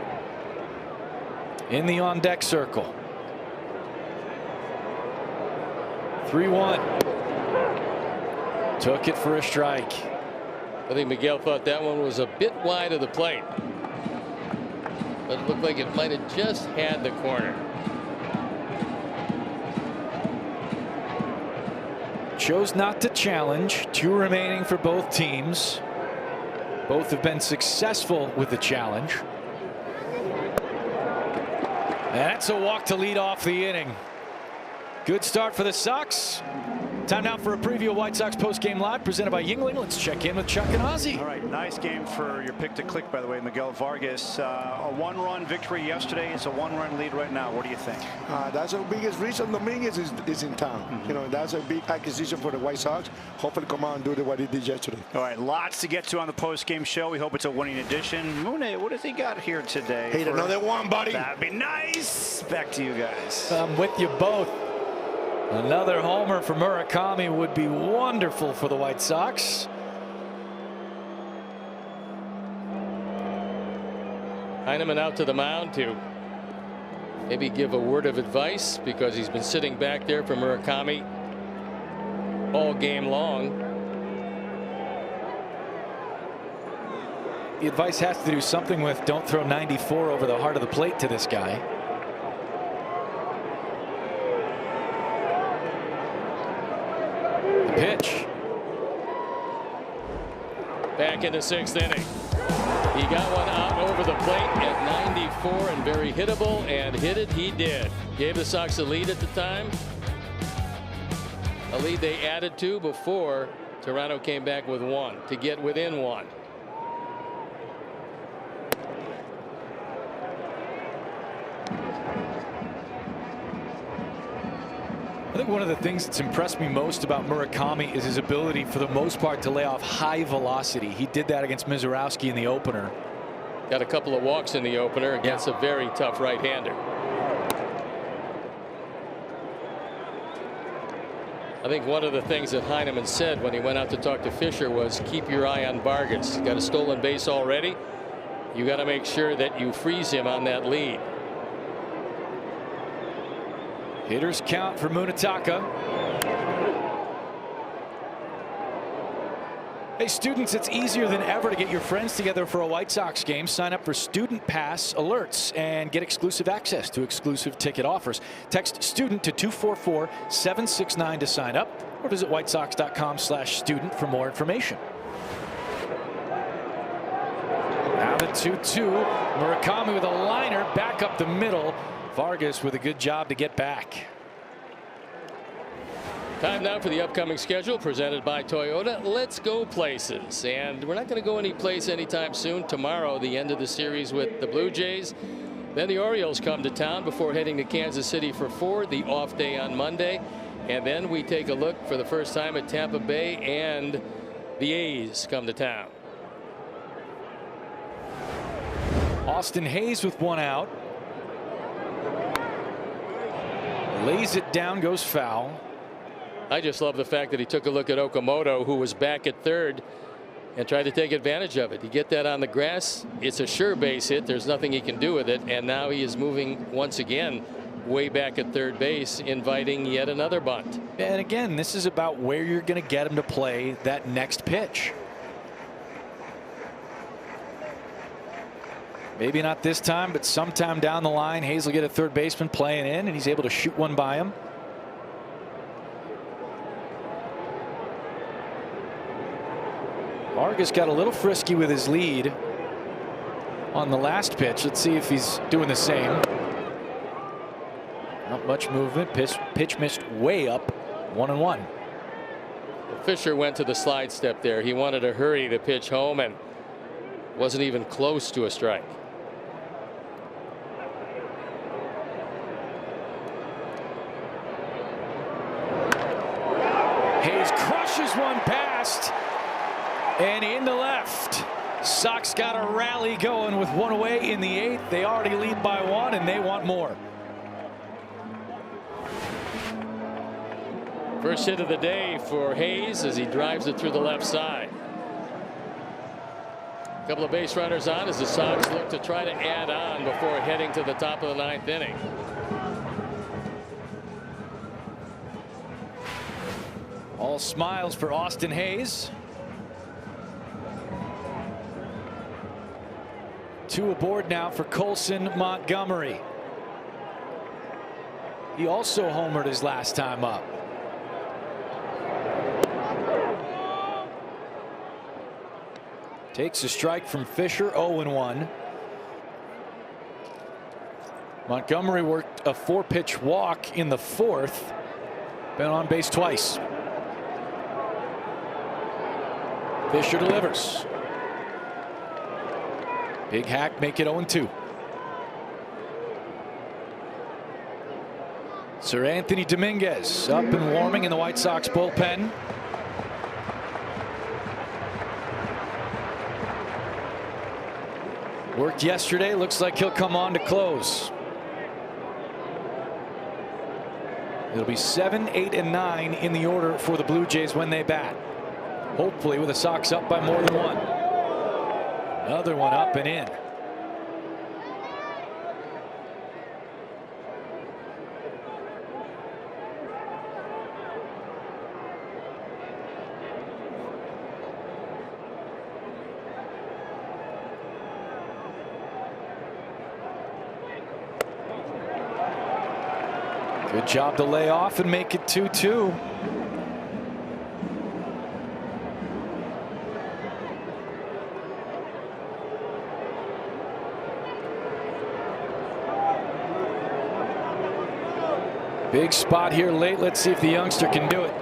in the on deck circle. 3-1. Took it for a strike. I think Miguel thought that one was a bit wide of the plate, but it looked like it might have just had the corner. Chose not to challenge. 2 remaining for both teams. Both have been successful with the challenge. That's a walk to lead off the inning. Good start for the Sox. Time now for a preview of White Sox post-game live presented by Yingling. Let's check in with Chuck and Ozzy. All right, nice game for your pick to click, by the way, Miguel Vargas. A 1-run victory yesterday. It's a 1-run lead right now. What do you think? That's the biggest reason Dominguez is in town. You know, that's a big acquisition for the White Sox. Hopefully come out and do what he did yesterday. All right, lots to get to on the post-game show. We hope it's a winning edition. Mune, what has he got here today? Hey, another one, buddy. That'd be nice. Back to you guys. I'm with you both. Another homer for Murakami would be wonderful for the White Sox. Heineman out to the mound to maybe give a word of advice, because he's been sitting back there for Murakami all game long. The advice has to do something with don't throw 94 over the heart of the plate to this guy. The pitch. Back in the 6th inning. He got one out over the plate at 94 and very hittable, and hit it he did. Gave the Sox a lead at the time. A lead they added to before Toronto came back with one to get within one. I think one of the things that's impressed me most about Murakami is his ability, for the most part, to lay off high velocity. He did that against Mizorowski in the opener. Got a couple of walks in the opener against a very tough right-hander. I think one of the things that Heineman said when he went out to talk to Fisher was keep your eye on Vargas. Got a stolen base already. You got to make sure that you freeze him on that lead. Hitters count for Munetaka. Hey students, it's easier than ever to get your friends together for a White Sox game. Sign up for Student Pass alerts and get exclusive access to exclusive ticket offers. Text STUDENT to 244-769 to sign up, or visit whitesox.com/student for more information. Now the 2-2. Murakami with a liner back up the middle. Vargas with a good job to get back. Time now for the upcoming schedule presented by Toyota. Let's go places. And we're not going to go any place anytime soon. Tomorrow, the end of the series with the Blue Jays. Then the Orioles come to town before heading to Kansas City for Ford, the off day on Monday. And then we take a look for the first time at Tampa Bay, and the A's come to town. Austin Hayes with one out. Lays it down, goes foul. I just love the fact that he took a look at Okamoto, who was back at third, and tried to take advantage of it. You get that on the grass, it's a sure base hit. There's nothing he can do with it. And now he is moving once again way back at third base, inviting yet another bunt. And again, this is about where you're going to get him to play that next pitch. Maybe not this time, but sometime down the line, Hayes will get a third baseman playing in, and he's able to shoot one by him. Vargas got a little frisky with his lead on the last pitch. Let's see if he's doing the same. Not much movement. Pitch missed way up. 1-1. Fisher went to the slide step there. He wanted to hurry the pitch home and wasn't even close to a strike. Hayes crushes one past and in the left. Sox got a rally going with one away in the 8th. They already lead by 1, and they want more. First hit of the day for Hayes as he drives it through the left side. A couple of base runners on as the Sox look to try to add on before heading to the top of the 9th inning. All smiles for Austin Hayes. 2 aboard now for Colson Montgomery. He also homered his last time up. Takes a strike from Fisher. 0-1. Montgomery worked a 4-pitch walk in the 4th. Been on base twice. Fisher delivers. Big hack, make it 0-2. Sir Anthony Dominguez up and warming in the White Sox bullpen. Worked yesterday. Looks like he'll come on to close. It'll be 7, 8, and 9 in the order for the Blue Jays when they bat. Hopefully with the Sox up by more than one. Another one up and in. Good job to lay off and make it 2-2. Big spot here late. Let's see if the youngster can do it.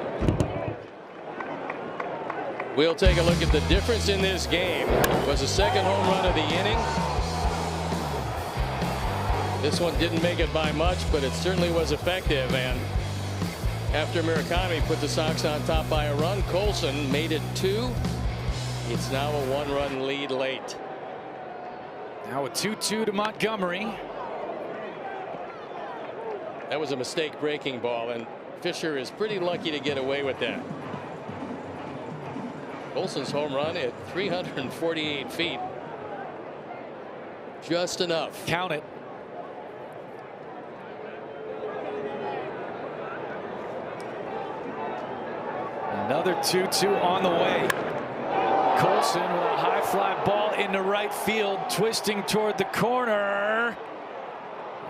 We'll take a look at the difference in this game. It was the second home run of the inning. This one didn't make it by much, but it certainly was effective. And after Murakami put the Sox on top by a run, Colson made it 2. It's now a 1-run lead late. Now a 2-2 to Montgomery. That was a mistake breaking ball, and Fisher is pretty lucky to get away with that. Colson's home run at 348 feet. Just enough. Count it. Another 2-2 on the way. Colson with a high fly ball into right field, twisting toward the corner.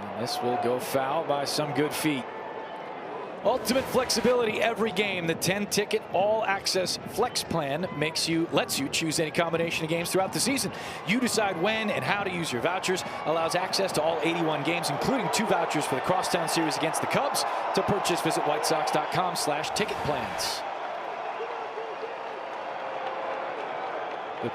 And this will go foul by some good feet. Ultimate flexibility every game. The 10-ticket all-access flex plan lets you choose any combination of games throughout the season. You decide when and how to use your vouchers. Allows access to all 81 games, including 2 vouchers for the Crosstown Series against the Cubs. To purchase, visit whitesox.com/ticket plans. The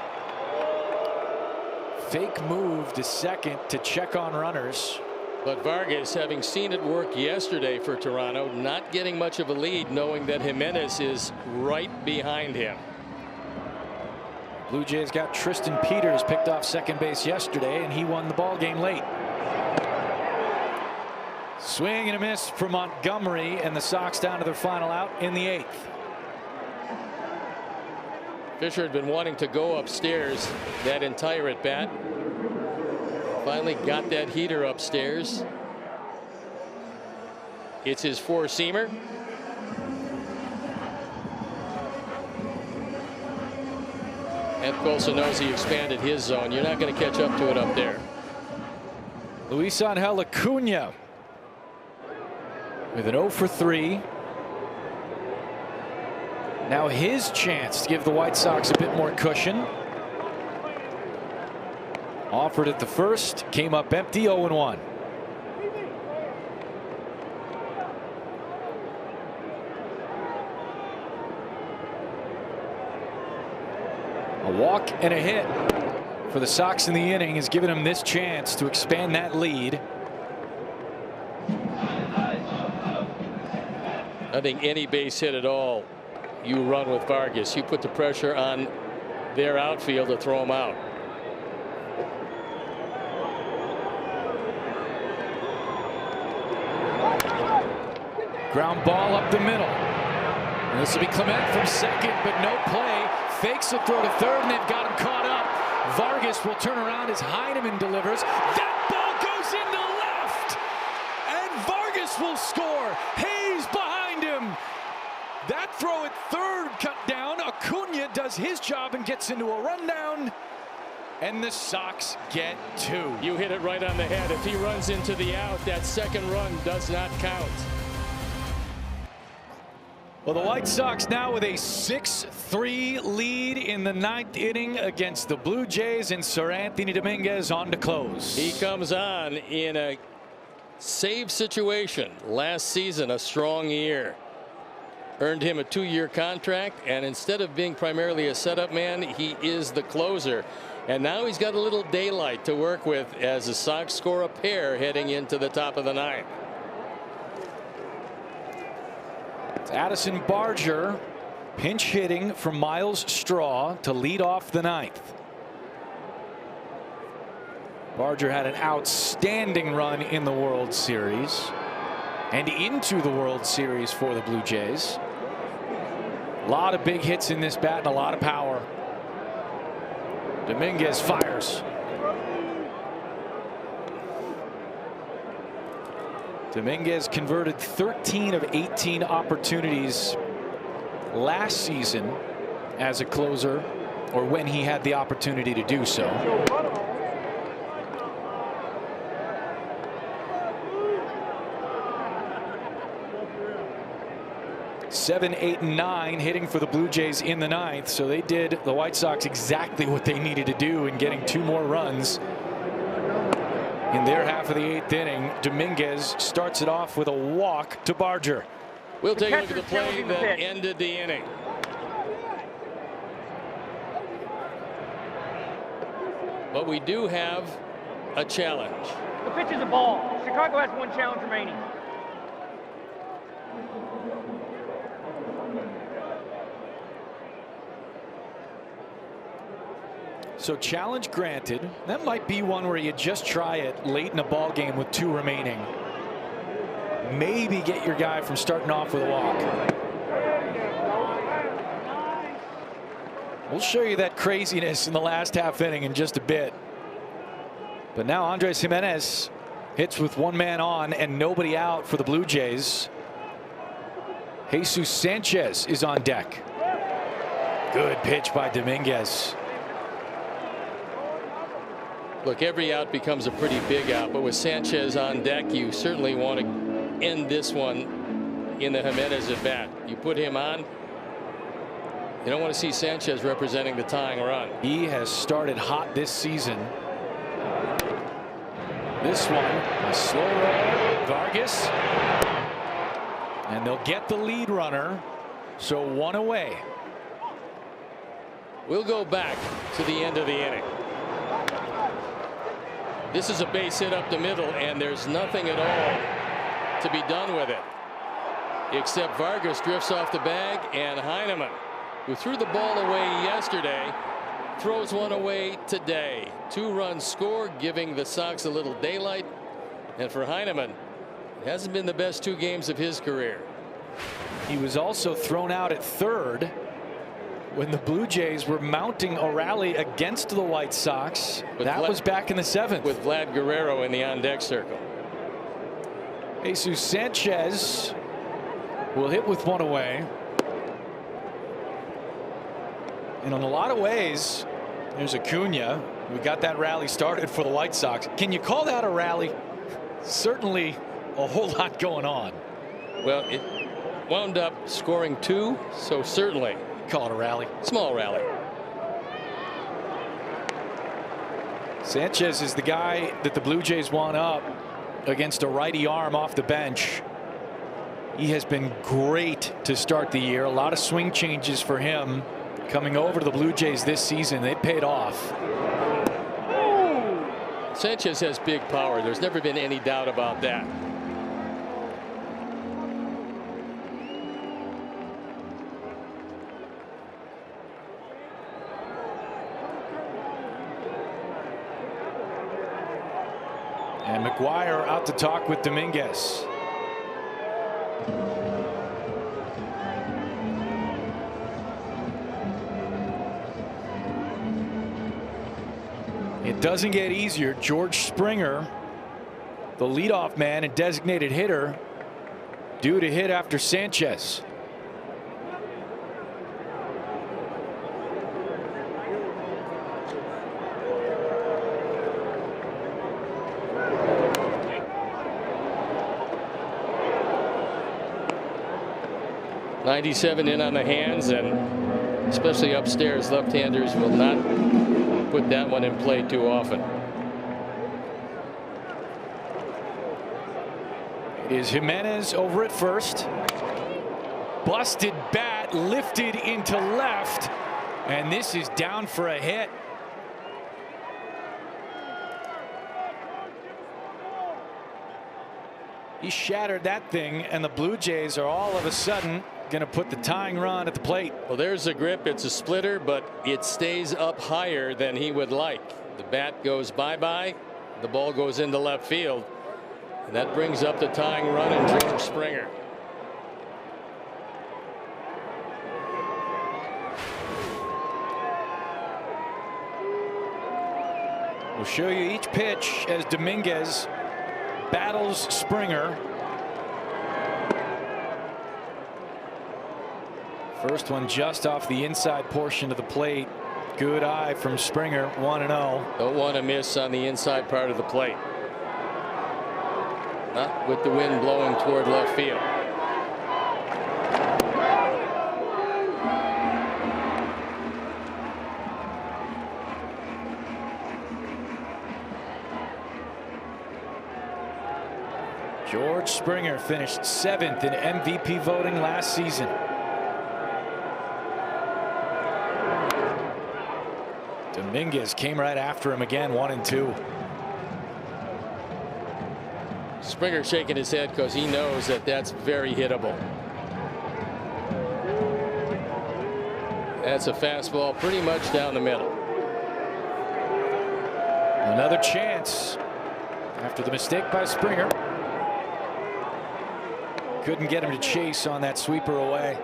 fake move to second to check on runners. But Vargas, having seen it work yesterday for Toronto, not getting much of a lead, knowing that Jimenez is right behind him. Blue Jays got Tristan Peters picked off second base yesterday, and he won the ball game late. Swing and a miss for Montgomery, and the Sox down to their final out in the 8th. Fisher had been wanting to go upstairs that entire at bat. Finally got that heater upstairs. It's his 4-seamer. And Colson knows he expanded his zone. You're not going to catch up to it up there. Luis Angel Acuna with an 0 for 3. Now his chance to give the White Sox a bit more cushion. Offered at the first, came up empty, 0-1. A walk and a hit for the Sox in the inning has given him this chance to expand that lead. I think any base hit at all, you run with Vargas. You put the pressure on their outfield to throw him out. Ground ball up the middle. And this will be Clement from second, but no play. Fakes a throw to third, and they've got him caught up. Vargas will turn around as Heineman delivers. That ball goes into left, and Vargas will score. Hayes behind him. That throw at third cut down. Acuna does his job and gets into a rundown. And the Sox get 2. You hit it right on the head. If he runs into the out, that second run does not count. Well, the White Sox now with a 6-3 lead in the 9th inning against the Blue Jays, and Sir Anthony Dominguez on to close. He comes on in a save situation. Last season, a strong year. Earned him a 2-year contract, and instead of being primarily a setup man, he is the closer. And now he's got a little daylight to work with as the Sox score a pair heading into the top of the 9th. It's Addison Barger pinch hitting for Miles Straw to lead off the 9th. Barger had an outstanding run in the World Series. and into the World Series for the Blue Jays. A lot of big hits in this bat and a lot of power. Dominguez fires. Dominguez converted 13 of 18 opportunities last season as a closer, or when he had the opportunity to do so. Seven, 8, and 9 hitting for the Blue Jays in the ninth. So they did, the White Sox, exactly what they needed to do in getting 2 more runs in their half of the 8th inning. Dominguez starts it off with a walk to Barger. We'll take a look at the play that ended the inning. But we do have a challenge. The pitch is a ball. Chicago has 1 challenge remaining. So challenge granted. That might be one where you just try it late in a ball game with 2 remaining. Maybe get your guy from starting off with a walk. We'll show you that craziness in the last half inning in just a bit. But now Andres Jimenez hits with 1 man on and nobody out for the Blue Jays. Jesus Sanchez is on deck. Good pitch by Dominguez. Look, every out becomes a pretty big out, but with Sanchez on deck, you certainly want to end this one in the Jimenez at bat. You put him on, you don't want to see Sanchez representing the tying run. He has started hot this season. This one, a slow roll, Vargas, and they'll get the lead runner, so 1 away. We'll go back to the end of the inning. This is a base hit up the middle, and there's nothing at all to be done with it, except Vargas drifts off the bag, and Heineman, who threw the ball away yesterday, throws one away today. 2-run score, giving the Sox a little daylight, and for Heineman, it hasn't been the best 2 games of his career. He was also thrown out at third when the Blue Jays were mounting a rally against the White Sox. That was back in the 7th. With Vlad Guerrero in the on-deck circle. Jesus Sanchez will hit with 1 away. And in a lot of ways, there's Acuna. We got that rally started for the White Sox. Can you call that a rally? Certainly a whole lot going on. Well, it wound up scoring 2, so certainly. Call it a rally. Small rally. Sanchez is the guy that the Blue Jays want up against a righty arm off the bench. He has been great to start the year. A lot of swing changes for him coming over to the Blue Jays this season. They paid off. Sanchez has big power. There's never been any doubt about that. And McGuire out to talk with Dominguez. It doesn't get easier. George Springer, the leadoff man and designated hitter, due to hit after Sanchez. .97 in on the hands, and especially upstairs, left-handers will not put that one in play too often. It is Jimenez over at first. Busted bat, lifted into left, and this is down for a hit. He shattered that thing, and the Blue Jays are all of a sudden going to put the tying run at the plate. Well, there's a grip. It's a splitter, but it stays up higher than he would like. The bat goes bye-bye. The ball goes into left field. And that brings up the tying run in George Springer. We'll show you each pitch as Dominguez battles Springer. First one just off the inside portion of the plate. Good eye from Springer, 1-0. Don't want to miss on the inside part of the plate. Not with the wind blowing toward left field. George Springer finished 7th in MVP voting last season. Dominguez came right after him again, 1-2. Springer shaking his head because he knows that that's very hittable. That's a fastball pretty much down the middle. Another chance after the mistake by Springer. Couldn't get him to chase on that sweeper away.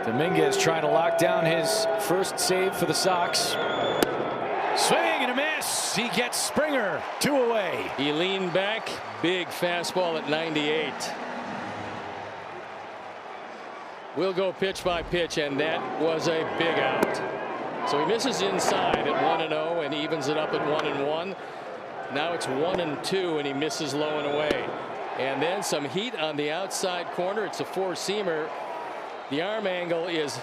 Dominguez trying to lock down his first save for the Sox. Swing and a miss. He gets Springer 2 away. He leaned back. Big fastball at 98. We'll go pitch by pitch, and that was a big out. So he misses inside at 1-0 and evens it up at 1-1. Now it's 1-2 and he misses low and away. And then some heat on the outside corner. It's a four-seamer. The arm angle is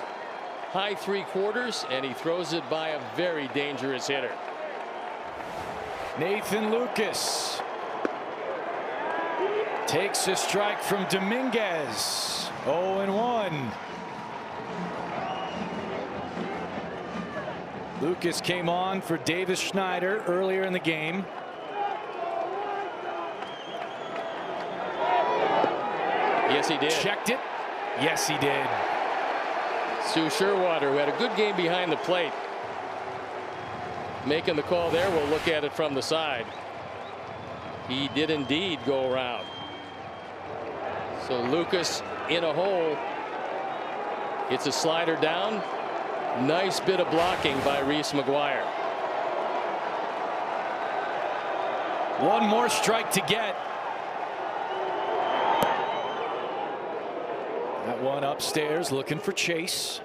high 3/4 and he throws it by a very dangerous hitter. Nathan Lucas takes a strike from Dominguez. 0-1. Lucas came on for Davis Schneider earlier in the game. Yes, he did. Checked it. Yes, he did. Stu Sherwater, who had a good game behind the plate, making the call there. We'll look at it from the side. He did indeed go around. So Lucas in a hole. It's a slider down. Nice bit of blocking by Reese McGuire. One more strike to get. That one upstairs looking for Chase.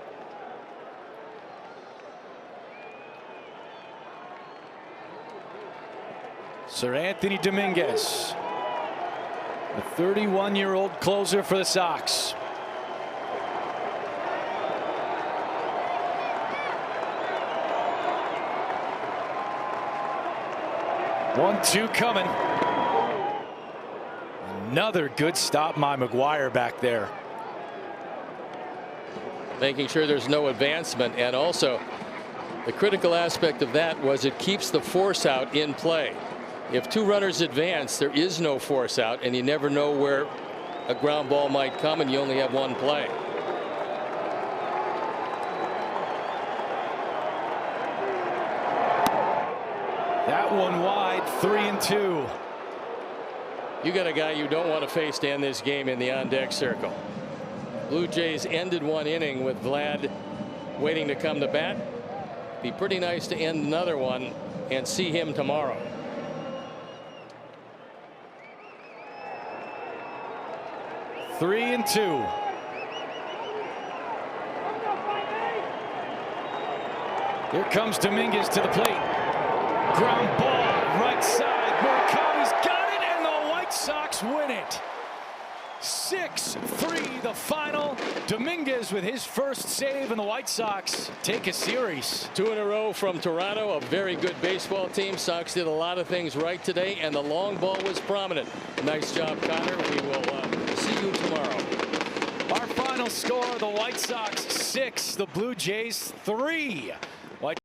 Sir Anthony Dominguez, the 31-year-old closer for the Sox. One-two coming. Another good stop by McGuire back there. Making sure there's no advancement, and also the critical aspect of that was it keeps the force out in play. If two runners advance, there is no force out, and you never know where a ground ball might come, and you only have one play. That one wide, 3-2. You got a guy you don't want to face to end this game in the on-deck circle. Blue Jays ended one inning with Vlad waiting to come to bat. Be pretty nice to end another one and see him tomorrow. Three and two. Here comes Dominguez to the plate. Ground ball right side. Murakami's got it, and the White Sox win it. 6-3 the final. Dominguez with his first save, and the White Sox take a series. 2 in a row from Toronto. A very good baseball team. Sox did a lot of things right today, and the long ball was prominent. Nice job, Connor. We will see you tomorrow. Our final score, the White Sox 6, the Blue Jays 3.